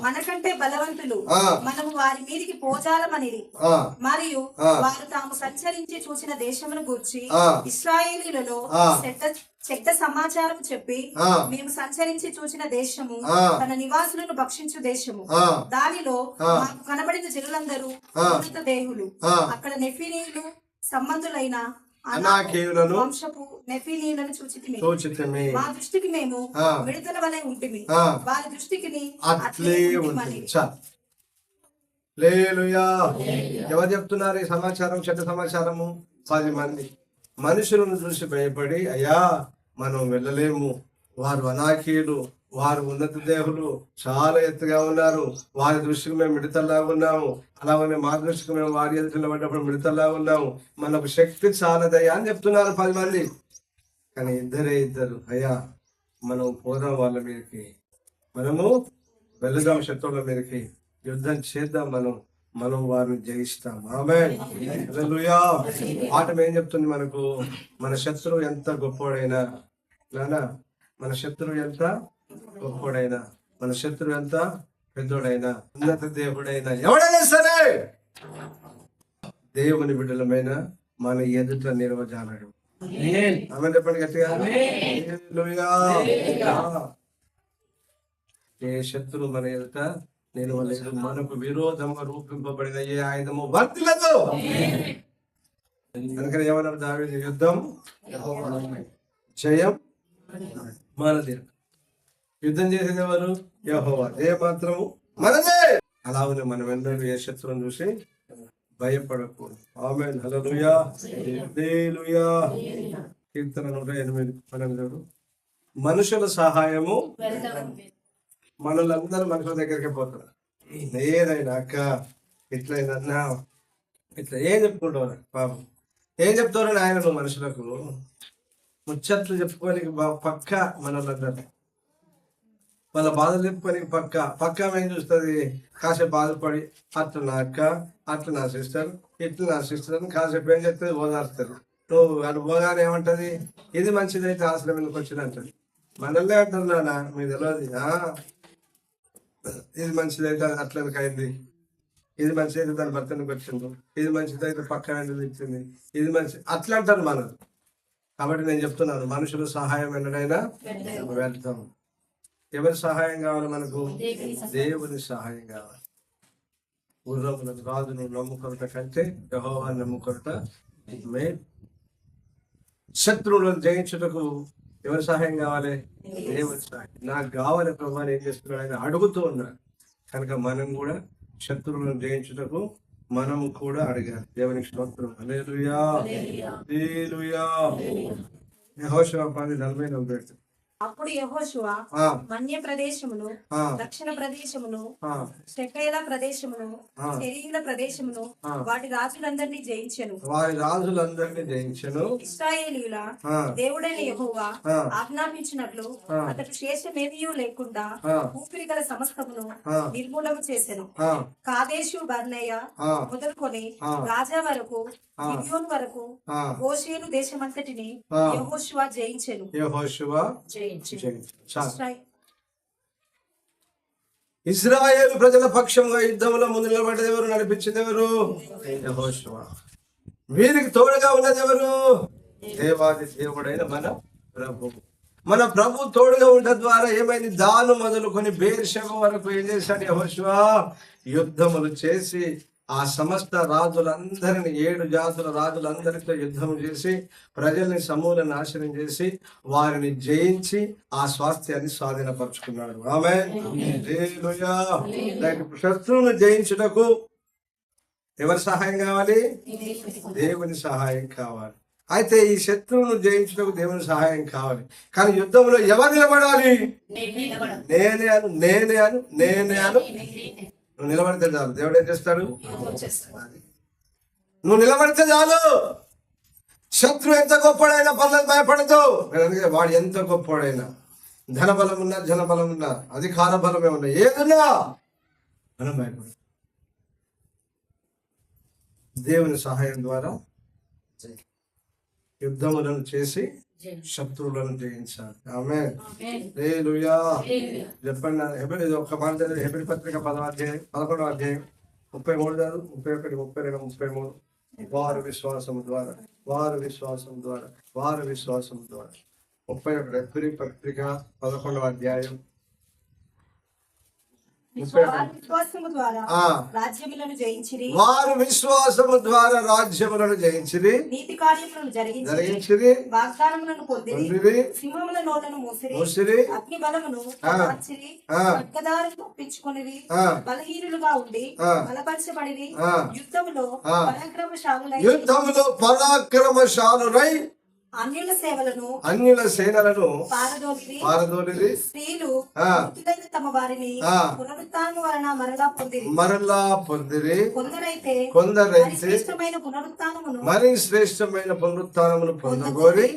మనకంటే బలవంతులు, మనము వారి మీదికి పోజాలమనిరి. మరియు వారు తాము సంచరించి చూసిన దేశమును గూర్చి ఇశ్రాయేలీలలో చెడ్డ సమాచారం చెప్పి, మేము సంచరించి చూసిన దేశము తన నివాసులను భక్షించు దేశము, దానిలో మాకు కనబడిన జనులందరూ ఉన్నత దేహులు, అక్కడ నెఫీనీయులు సంబంధులైన అనాకీయులను వంశపు నెఫీనీయులను చూచితిమి. మా దృష్టికి మేము విడుదల వలె ఉంటిమి, వారి దృష్టికి అట్లే ఉంటుంది. హల్లెలూయా. ఎవరు చెప్తున్నారు ఈ సమాచారం? చెడ్డ సమాచారము. 10 మంది మనుషులను చూసి భయపడి, అయ్యా మనం వెళ్ళలేము, వారు అనాకీయులు, వారు ఉన్నత దేహులు, చాలా ఎత్తుగా ఉన్నారు, వారి దృష్టికి మేము మిడతల్లాగా ఉన్నాము, అలాగనే మా దృష్టికి మేము వారి ఎదుటిలో పడ్డప్పుడు మిడతల్లాగా ఉన్నాము, మనకు శక్తి చాలదయ్యా అని చెప్తున్నారు 10 మంది. కానీ ఇద్దరు, అయ్యా మనం పోదాం వాళ్ళ మీదకి, మనము వెళదాం శత్రువుల మీదకి, యుద్ధం చేద్దాం, మనం వారిని జయిస్తాం. ఆమేన్, హల్లెలూయా. పాఠం ఏం చెప్తుంది మనకు? మన శత్రువు ఎంత గొప్పోడైనా, మన శత్రువు ఎంత గొప్పోడైనా, మన శత్రువు ఎంత పెద్దోడైనా, ఉన్నత దేవుడైనా, ఎవడైనా సరే దేవుని బిడ్డలమైన మన ఎదుట నిర్వజాలడు. ఆమె చెప్పండి గట్టిగా. హల్లెలూయా. ఏ శత్రువు మన ఎదుట నిలవలేదు, మనకు విరోధంగా రూపింపబడిన ఏ ఆయుధము వర్తిల్లదు. అందుకని ఏమన్నారు దావీదు? యుద్ధం జయం మనదే. యుద్ధం చేసేది ఎవరు? యెహోవా. ఏ మాత్రము మనదే. అలాగే మనం ఎందరూ ఏ శత్రువును చూసి భయపడకూడదు. ఆమేన్, హల్లెలూయా, హల్లెలూయా. కీర్తన 108:8. మనుషుల సహాయము, మనలందరూ మనుషుల దగ్గరికి పోతారు. ఏదైనా అక్క ఇట్లయినా ఇట్లా ఏం చెప్పుకుంటారు పాపం, ఏం చెప్తారు ఆయన మనుషులకు? ముచ్చట్లు చెప్పుకోనికి పక్క మనలందరూ వాళ్ళ బాధలు చెప్పుకోనికి పక్క ఏం చూస్తుంది? కాసేపు బాధపడి అట్లా నా అక్క, అట్లా నా సిస్టర్, ఇట్లా నా సిస్టర్ అని కాసేపు ఏం చెప్తుంది? ఓదారుస్తారు. నువ్వు అది పోగానే ఏమంటది? ఇది మంచిదైతే ఆశ్రమం ఎందుకు వచ్చింది అంటది. మనల్నే అంటారు నాన్న, మీకు తెలియదు, ఇది మంచిదైతే అట్లకి అయింది, ఇది మంచిదైతే దాని భర్తనికి వచ్చింది, ఇది మంచిదైతే పక్క ఇచ్చింది, ఇది మంచి అట్లా అంటారు మనల్ని. కాబట్టి నేను చెప్తున్నాను, మనుషుల సహాయం ఎన్నడైనా వెళ్తాం. ఎవరి సహాయం కావాలి మనకు? దేవుని సహాయం కావాలి. గుర్రములను రాజును నమ్ముకొనుట కంటే యెహోవాను నమ్ముకొనుట మేలు. శత్రువులను జయించుటకు ఎవరి సహాయం కావాలి? దేవుని సహాయం. నాకు కావాలి ప్రభు ఏం చేస్తున్నాడు? ఆయన అడుగుతూ ఉన్నాడు. కనుక మనం కూడా శత్రువులను జయించుటకు మనం కూడా అడగాలి. దేవునికి స్తోత్రం. హల్లెలూయా, హల్లెలూయా. యెహోషువ 10:40. అప్పుడు యెహోషువ మన్య ప్రదేశమును, దక్షిణ ప్రదేశమును, షెకేల ప్రదేశమును, సెరీయుల ప్రదేశమును, వాటి రాజులందరినీ జయించెను. ఇశ్రాయేలీయుల దేవుడైన యెహోవా ఆజ్ఞాపించినట్లు అతడు శేషమేమియూ లేకుండా ఊపిరి గల సమస్తమును నిర్మూలన చేసెను. కాదేశు బర్నేయ మొదలుకొని రాజా వరకు, గిబియోను వరకు, గోషేను దేశమంతటిని యెహోషువ జయించెను. ఇశ్రాయేలు ప్రజల పక్షంగా యుద్ధంలో ముందు నిలబడ్డది ఎవరు? నడిపించింది ఎవరు? యెహోషువ. వీరికి తోడుగా ఉన్నది ఎవరు? దేవాది దేవుడైన మన ప్రభు తోడుగా ఉండడం ద్వారా ఏమైంది? దాను మొదలుకొని బేర్షెబ వరకు ఏం చేశాడు యెహోషువ? యుద్ధములు చేసి ఆ సమస్త రాజులందరిని 7 జాతుల రాజులందరితో యుద్ధం చేసి ప్రజల్ని సమూల నాశనం చేసి వారిని జయించి ఆ స్వాస్థ్యాన్ని స్వాధీనపరుచుకున్నాడు. ఆమేన్. హల్లెలూయా. శత్రువును జయించుటకు ఎవరి సహాయం కావాలి? దేవుని సహాయం కావాలి. అయితే ఈ శత్రువును జయించుటకు దేవుని సహాయం కావాలి. కానీ యుద్ధంలో ఎవరు నిలబడాలి? నేనే అను. నువ్వు నిలబడితే చాలు. దేవుడు ఏం చేస్తాడు? నువ్వు నిలబడితే చాలు. శత్రువు ఎంత గొప్పడైనా పనులకు భయపడదు. అందుకే వాడు ఎంత గొప్పడైనా, ధనబలం ఉన్నా, జనబలం ఉన్నా, అధికార బలమే ఉన్నా, ఏదున్నా మనం భయపడదు. దేవుని సహాయం ద్వారా యుద్ధములను చేసి శత్రువులను జయించాలి. ఆమేన్. హల్లెలూయా. చెప్పండి. ఒక మాట హెబ్రీ పత్రిక 10వ అధ్యాయం 11వ అధ్యాయం 33, 31, 32, 33. వారు విశ్వాసం ద్వారా 31. హెబ్రీ పత్రిక 11వ అధ్యాయం వారు విశ్వాసము ద్వారా రాజ్యములను జయించిరి, నీతి కార్యములను జరిగించిరి, వాగ్దానములను పొందిరి, సింహముల నోళ్లను మూసిరి, అగ్ని బలమును మార్చిరి, ఖడ్గదారులను తప్పించుకొనిరి, బలహీనులుగా ఉండి బలపరచబడిరి, యుద్ధములో పరాక్రమశాలురై అన్యుల సేనలను పారదోలిరి, స్త్రీలు తమ వారిని పునరుత్థానము వలన మరలా పొందిరి, కొందరైతే మరి శ్రేష్టమైన పునరుత్థానమును పొందగోరి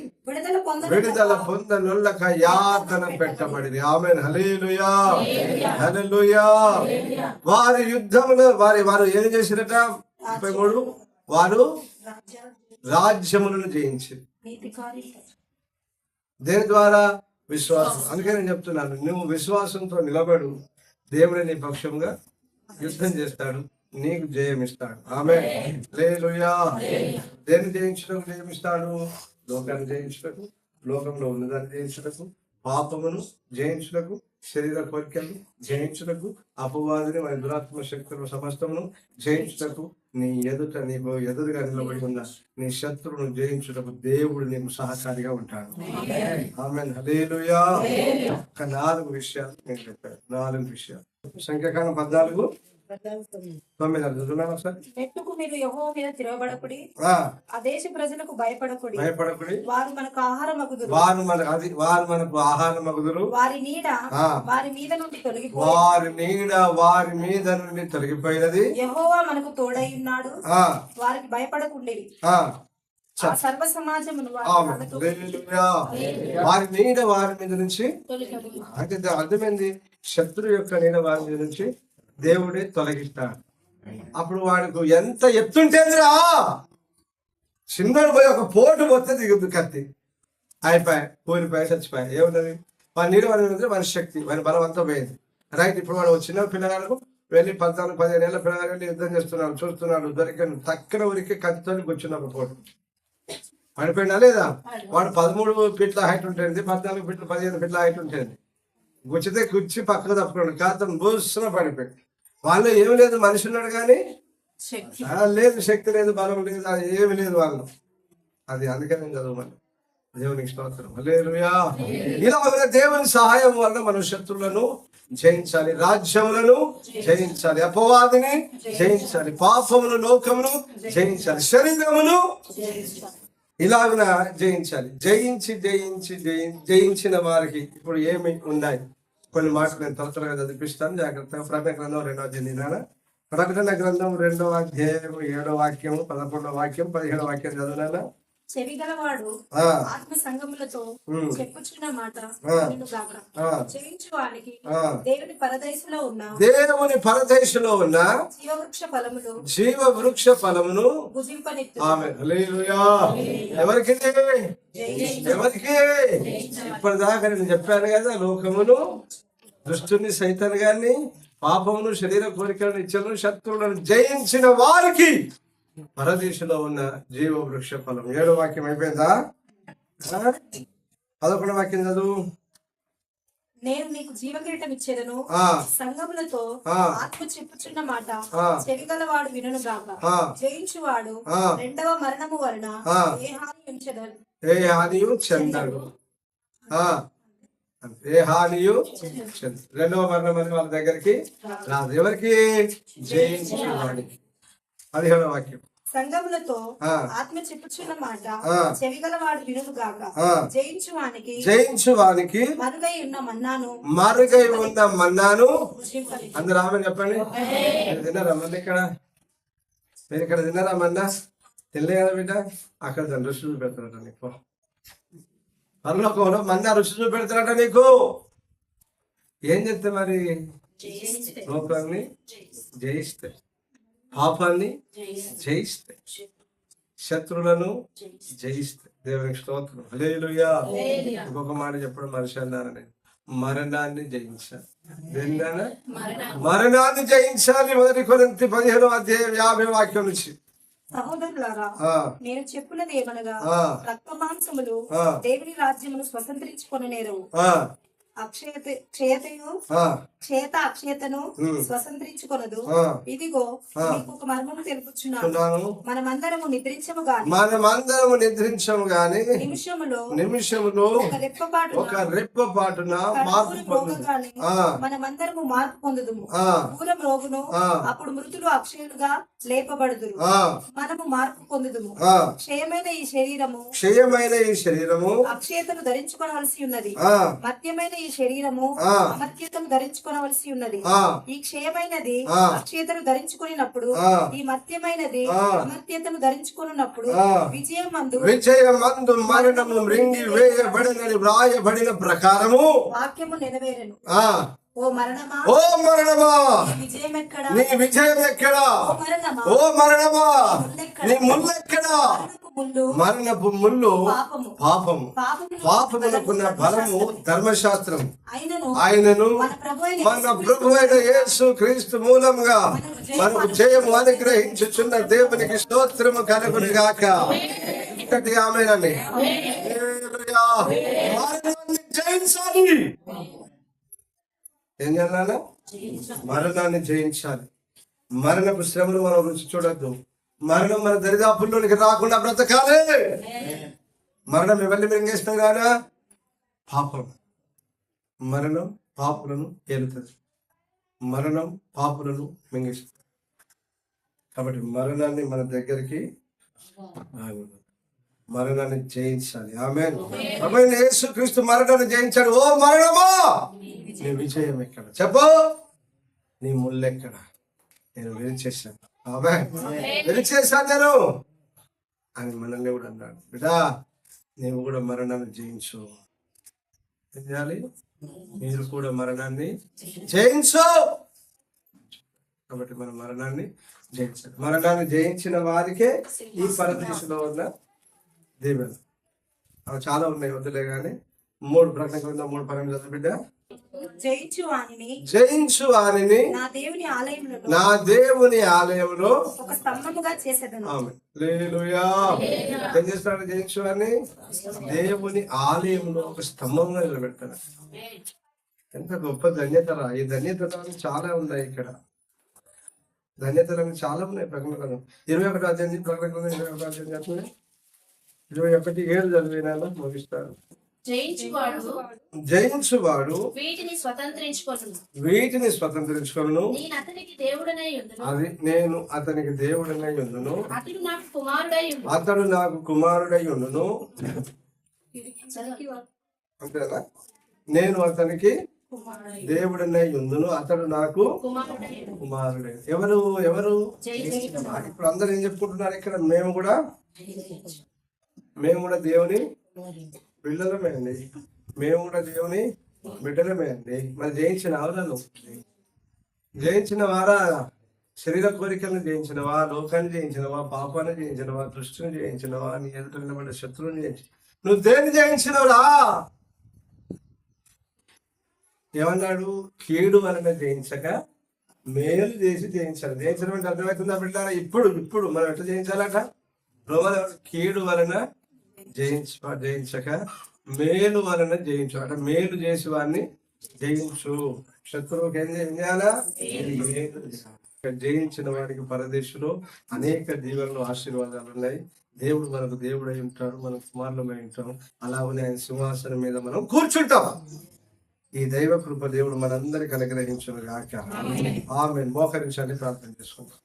విడుదల పొందనొల్లక యాతన పెట్టబడింది. ఆమేన్. హల్లెలూయా. హల్లెలూయా. వారి యుద్ధములో వారు ఏం చేసిరట? 33 వారు రాజ్యములను జయించారు. దేని ద్వారా? విశ్వాసం. అందుకే నేను చెప్తున్నాను, నువ్వు విశ్వాసంతో నిలబడు, దేవుడే నీ పక్షంగా యుద్ధం చేస్తాడు, నీకు జయమిస్తాడు. ఆమేన్. హల్లెలూయా. దేన్ని జయించడం జయమిస్తాడు? లోకాన్ని జయించుటకు, లోకంలో ఉన్నదాన్ని జయించుటకు, పాపమును జయించుటకు, శరీర కోరికలు జయించుటకు, అపవాదిని మన దురాత్మ శక్తుల సమస్తమును జయించుటకు, నీ నీకు ఎదురుగా నిలబడి ఉన్న నీ శత్రువును జయించుటకు దేవుడు నీకు సహకారిగా ఉంటాడు. ఆమేన్. హల్లెలూయా. 4 విషయాలు నేను చెప్పాను. 4 విషయాలు. సంఖ్యాకాండం 14:9 మెట్టుకు మీరు యెహోవా మీద తిరగబడకుడి, ఆ దేశ ప్రజలకు భయపడకుడి, వారు మనకు ఆహారమగుదురు, వారి నీడ వారి మీద నుండి తొలగిపోయినది, యెహోవా మనకు తోడై ఉన్నాడు, వారికి భయపడకుండిరి. సర్వ సమాజమును వారి నీడ వారి మీద నుంచి, అంటే అర్థమైంది, శత్రు యొక్క నీడ వారి మీద నుంచి దేవుడే తొలగిస్తాడు. అప్పుడు వాడికి ఎంత ఎత్తుంటేందిరా, చిన్నడు పోయి ఒక పోటు పోతే దిగుద్దు కత్తి, అయిపోయి కూలిపోయి చచ్చిపోయి ఏమున్నది? వాడి నీడ వాడి మీద వాడి శక్తి, వాడి బలం అంతా పోయింది. రైట్. ఇప్పుడు వాడు చిన్న పిల్లగాడు వెళ్ళి 14-15 ఏళ్ళ పిల్లగాడు వెళ్ళి యుద్ధం చూస్తున్నాడు, దొరికాను తక్కువ ఊరికి కత్తితో కూర్చున్న ఒక పోటు పడిపోయినా లేదా? వాడు 13 ఫీట్ల హైట్ ఉంటుంది, 14 ఫీట్ల 15 ఫీట్ల హైట్ ఉంటుంది. గుచ్చితే గుచ్చి పక్కకు తప్పుకున్నాడు, కాతం బూస్తున్న పడిపోయాడు. వాళ్ళు ఏమి లేదు, మనిషి ఉన్నాడు కానీ లేదు, శక్తి లేదు, బలం లేదు, అది ఏమి లేదు వాళ్ళు. అది అందుకని చదవమని. దేవునికి స్తోత్రం. హల్లెలూయా. ఇలా దేవుని సహాయం వల్ల మనం శత్రువులను జయించాలి, రాజ్యములను జయించాలి, అపవాదిని జయించాలి, పాపమును లోకమును జయించాలి, శరీరమును ఇలాగున జయించాలి. జయించిన వారికి ఇప్పుడు ఏమి ఉన్నాయి? కొన్ని మాటలు నేను త్వరగా చదివిస్తాను, జాగ్రత్తగా. ప్రకటన గ్రంథం 2వ అధ్యాయం. ప్రకటన గ్రంథం 2వ అధ్యాయం 7వ వాక్యం, 11వ వాక్యం, 17వ వాక్యం చదువునా? చెవిగలవాడు ఆత్మ సంగములతో చెప్పుచున్న మాట చెవించువానికి దేవుని పరదేశంలో ఉన్న జీవవృక్ష ఫలమును భుజింపనెత్తు. ఆమేన్. హల్లెలూయా. ఎవరికి? ఇప్పటిదాకా నేను చెప్పాను కదా, లోకమును, దుష్టుని, సైతాన్ గారిని, పాపమును, శరీర కోరికలను, ఇచ్చలను, శత్రువులను జయించిన వారికి పరదేశంలో ఉన్న జీవ వృక్ష ఫలం. 7వ వాక్యం అయిపోయిందా? 11వ వాక్యం చదువు. నేను నీకు జీవకిరీటం ఇచ్చేదను, సంగములతో ఆత్మ చెప్పుచున్న మాట చెవిగలవాడు వినును గాక. జయించువాడు రెండవ మరణము వలన ఏ హాని ఉంచదను, ఏ హానియు చెందడు. ఏ హానియు చెందడు. రెండవ మరణం అని వాళ్ళ దగ్గరికి రాదు. ఎవరికి? జయించువాడికి. 17వ వాక్యం. సంగములతో ఆత్మ చెప్పుచున్న మాట చెవిగలవాడు వినును గాక. జయించువానికి మరుగై ఉన్న మన్నాను అందరు ఆమె చెప్పండి. మీరు తిన్నారా మన్న? మీరు ఇక్కడ తిన్నారా మన్నా? తినలే కదా బిడ్డ. అక్కడ రుచి చూపెడతారట నీకు. పరలోకంలో మన్నా రుచి చూపెడతారట నీకు. ఏం చేస్తే మరి? లోకాన్ని జయిస్తే, పాపాన్ని జయిస్తే, శత్రువులను జయిస్తే. దేవునికి స్తోత్రం. హల్లెలూయా. ఇంకొక మాట చెప్పడం మనిషి అన్నాను నేను. మరణాన్ని జయించాలి. మరణాన్ని జయించాలి. 1 కొరింథీ 15:50 వాక్యం నుంచి. సహోదరులారా, నేను చెప్పినది ఏమనగా, రక్త మాంసములు దేవుని రాజ్యమును స్వతంత్రించుకొననేరవు. అక్షయతను స్వతంత్రించుకొనదు. ఇదిగో నీకు ఒక మర్మము తెలుపుచున్నాను. మనమందరము నిద్రించము గాని నిమిషములో ఒక రెప్పపాటున మనమందరము మార్పు పొందుదుము. దూరం రోగును, అప్పుడు మృతులు అక్షయులుగా లేపబడుదురు. మనము మార్పు పొందుదుము. క్షయమైన ఈ శరీరము అక్షయతను ధరించుకోవలసి ఉన్నది. మత్యమైన ఈ శరీరము అమర్త్యతను ధరించుకోవలసి ఉన్నది. ఈ క్షయమైనది అక్షయతను ధరించుకున్నప్పుడు, ఈ మత్యమైనది అమర్త్యతను ధరించుకున్నప్పుడు విజయమందు మరణము మృంగి వేయబడినని వ్రాయబడిన ప్రకారము వాక్యము నెరవేరెను. ఓ మరణమా, నీ విజయం ఎక్కడా? ఓ మరణమా, నీ ముల్లెక్కడా? మరణపు ముళ్ళు పాపము. పాపమునకున్న బలము ధర్మశాస్త్రం. ఆయనను మన ప్రభు అయిన యేసు క్రీస్తు మూలంగా మనకు జయము అనుగ్రహించుచున్న దేవునికి స్తోత్రము కలుగును గాక. ఒకటి ఆమేనండి. మరణాన్ని జయించాలి. ఏం చేయాలి? మరణాన్ని జయించాలి. మరణపు శ్రమలు మనం రుచి చూడద్దు. మరణం మన దరిదాపుల్లోనికి రాకుండా బ్రతకాలి. మరణం ఎవరిని మింగేస్తాం కాదా? పాపం. మరణం పాపులను ఏలుతుంది. మరణం పాపులను మింగేస్తుంది. కాబట్టి మరణాన్ని మన దగ్గరికి మరణాన్ని జయించాలి. ఆమేన్. ప్రభువైన యేసుక్రీస్తు మరణాన్ని జయించాడు. ఓ మరణమా, నీ విజయం ఎక్కడ? చెప్పు. నీ ముళ్ళెక్కడ? నేను విరిచేశాను. విరిచేశాను నేను అని మనల్ని కూడా అన్నాడు. బిడ్డా, నీవు కూడా మరణాన్ని జయించు. ఏం చేయాలి? మీరు కూడా మరణాన్ని జయించు. కాబట్టి మనం మరణాన్ని జయించాలి. మరణాన్ని జయించిన వారికే ఈ పరదేశంలో ఉన్న దీవెన. అవి చాలా ఉన్నాయి, వద్దులే కానీ 3 ప్రకటన 3:12 చదువు బిడ్డ. జయించు వానిని నా దేవుని ఆలయంలో ఒక స్తంభముగా చేసేదను. హల్లెలూయా. ఏం చేస్తాడు? జయించు వారిని దేవుని ఆలయంలో ఒక స్తంభంగా నిలబెడతాడు. ఎంత గొప్ప ధన్యతరా! ఈ ధన్యతలు చాలా ఉన్నాయి ఇక్కడ. ధన్యతలు చాలా ఉన్నాయి. ప్రకటన 21వ అధ్యాయం ప్రకటన 21వ అధ్యాయం చెప్పండి. 21:7 చదివినా ముగిస్తారు. జయించువాడు వీటిని స్వతంత్రించుకొను. అది నేను అతనికి దేవుడనై ఉండును. అతడు నాకు కుమారుడై ఉండును. అంతేనా? నేను అతనికి దేవుడనై ఉండును, అతడు నాకు కుమారుడే. ఎవరు? ఇప్పుడు అందరు ఏం చెప్పుకుంటున్నారు ఇక్కడ? మేము కూడా దేవుని బిడ్డలమే అండి. మేము కూడా దేవుని బిడ్డలమే అండి. మరి జయించిన ఆవులను జయించిన వారా? శరీర కోరికలను జయించినవా? లోకాన్ని జయించినవా? పాపాన్ని జయించినవా? దృష్టిని జయించినవా? నీ ఎదుట నిలబడే శత్రువుని జయించి నువ్వు దేన్ని జయించినవురా? ఏమన్నాడు? కీడు వలన జయించక మేలు చేసి జయించాలి. జయించడం అంటే అర్థమవుతుందా బిడ్డారా? ఇప్పుడు మనం ఎట్లా జయించాలట? కీడు వలన జయించక మేలు వలన జయించు. అంటే మేలు చేసి వాడిని జయించు. శత్రువుకి ఏం చేయాలా? జయించిన వారికి పరదేశంలో అనేక దీవెనలు, ఆశీర్వాదాలు ఉన్నాయి. దేవుడు మనకు దేవుడై ఉంటాడు, మనం కుమారులమై ఉంటాం. అలాగనే ఆయన సింహాసనం మీద మనం కూర్చుంటాం. ఈ దైవ కృప దేవుడు మనందరికి అనుగ్రహించును గాక. ఆమేన్. మోకరించండి, ప్రార్థన చేసుకుంటాం.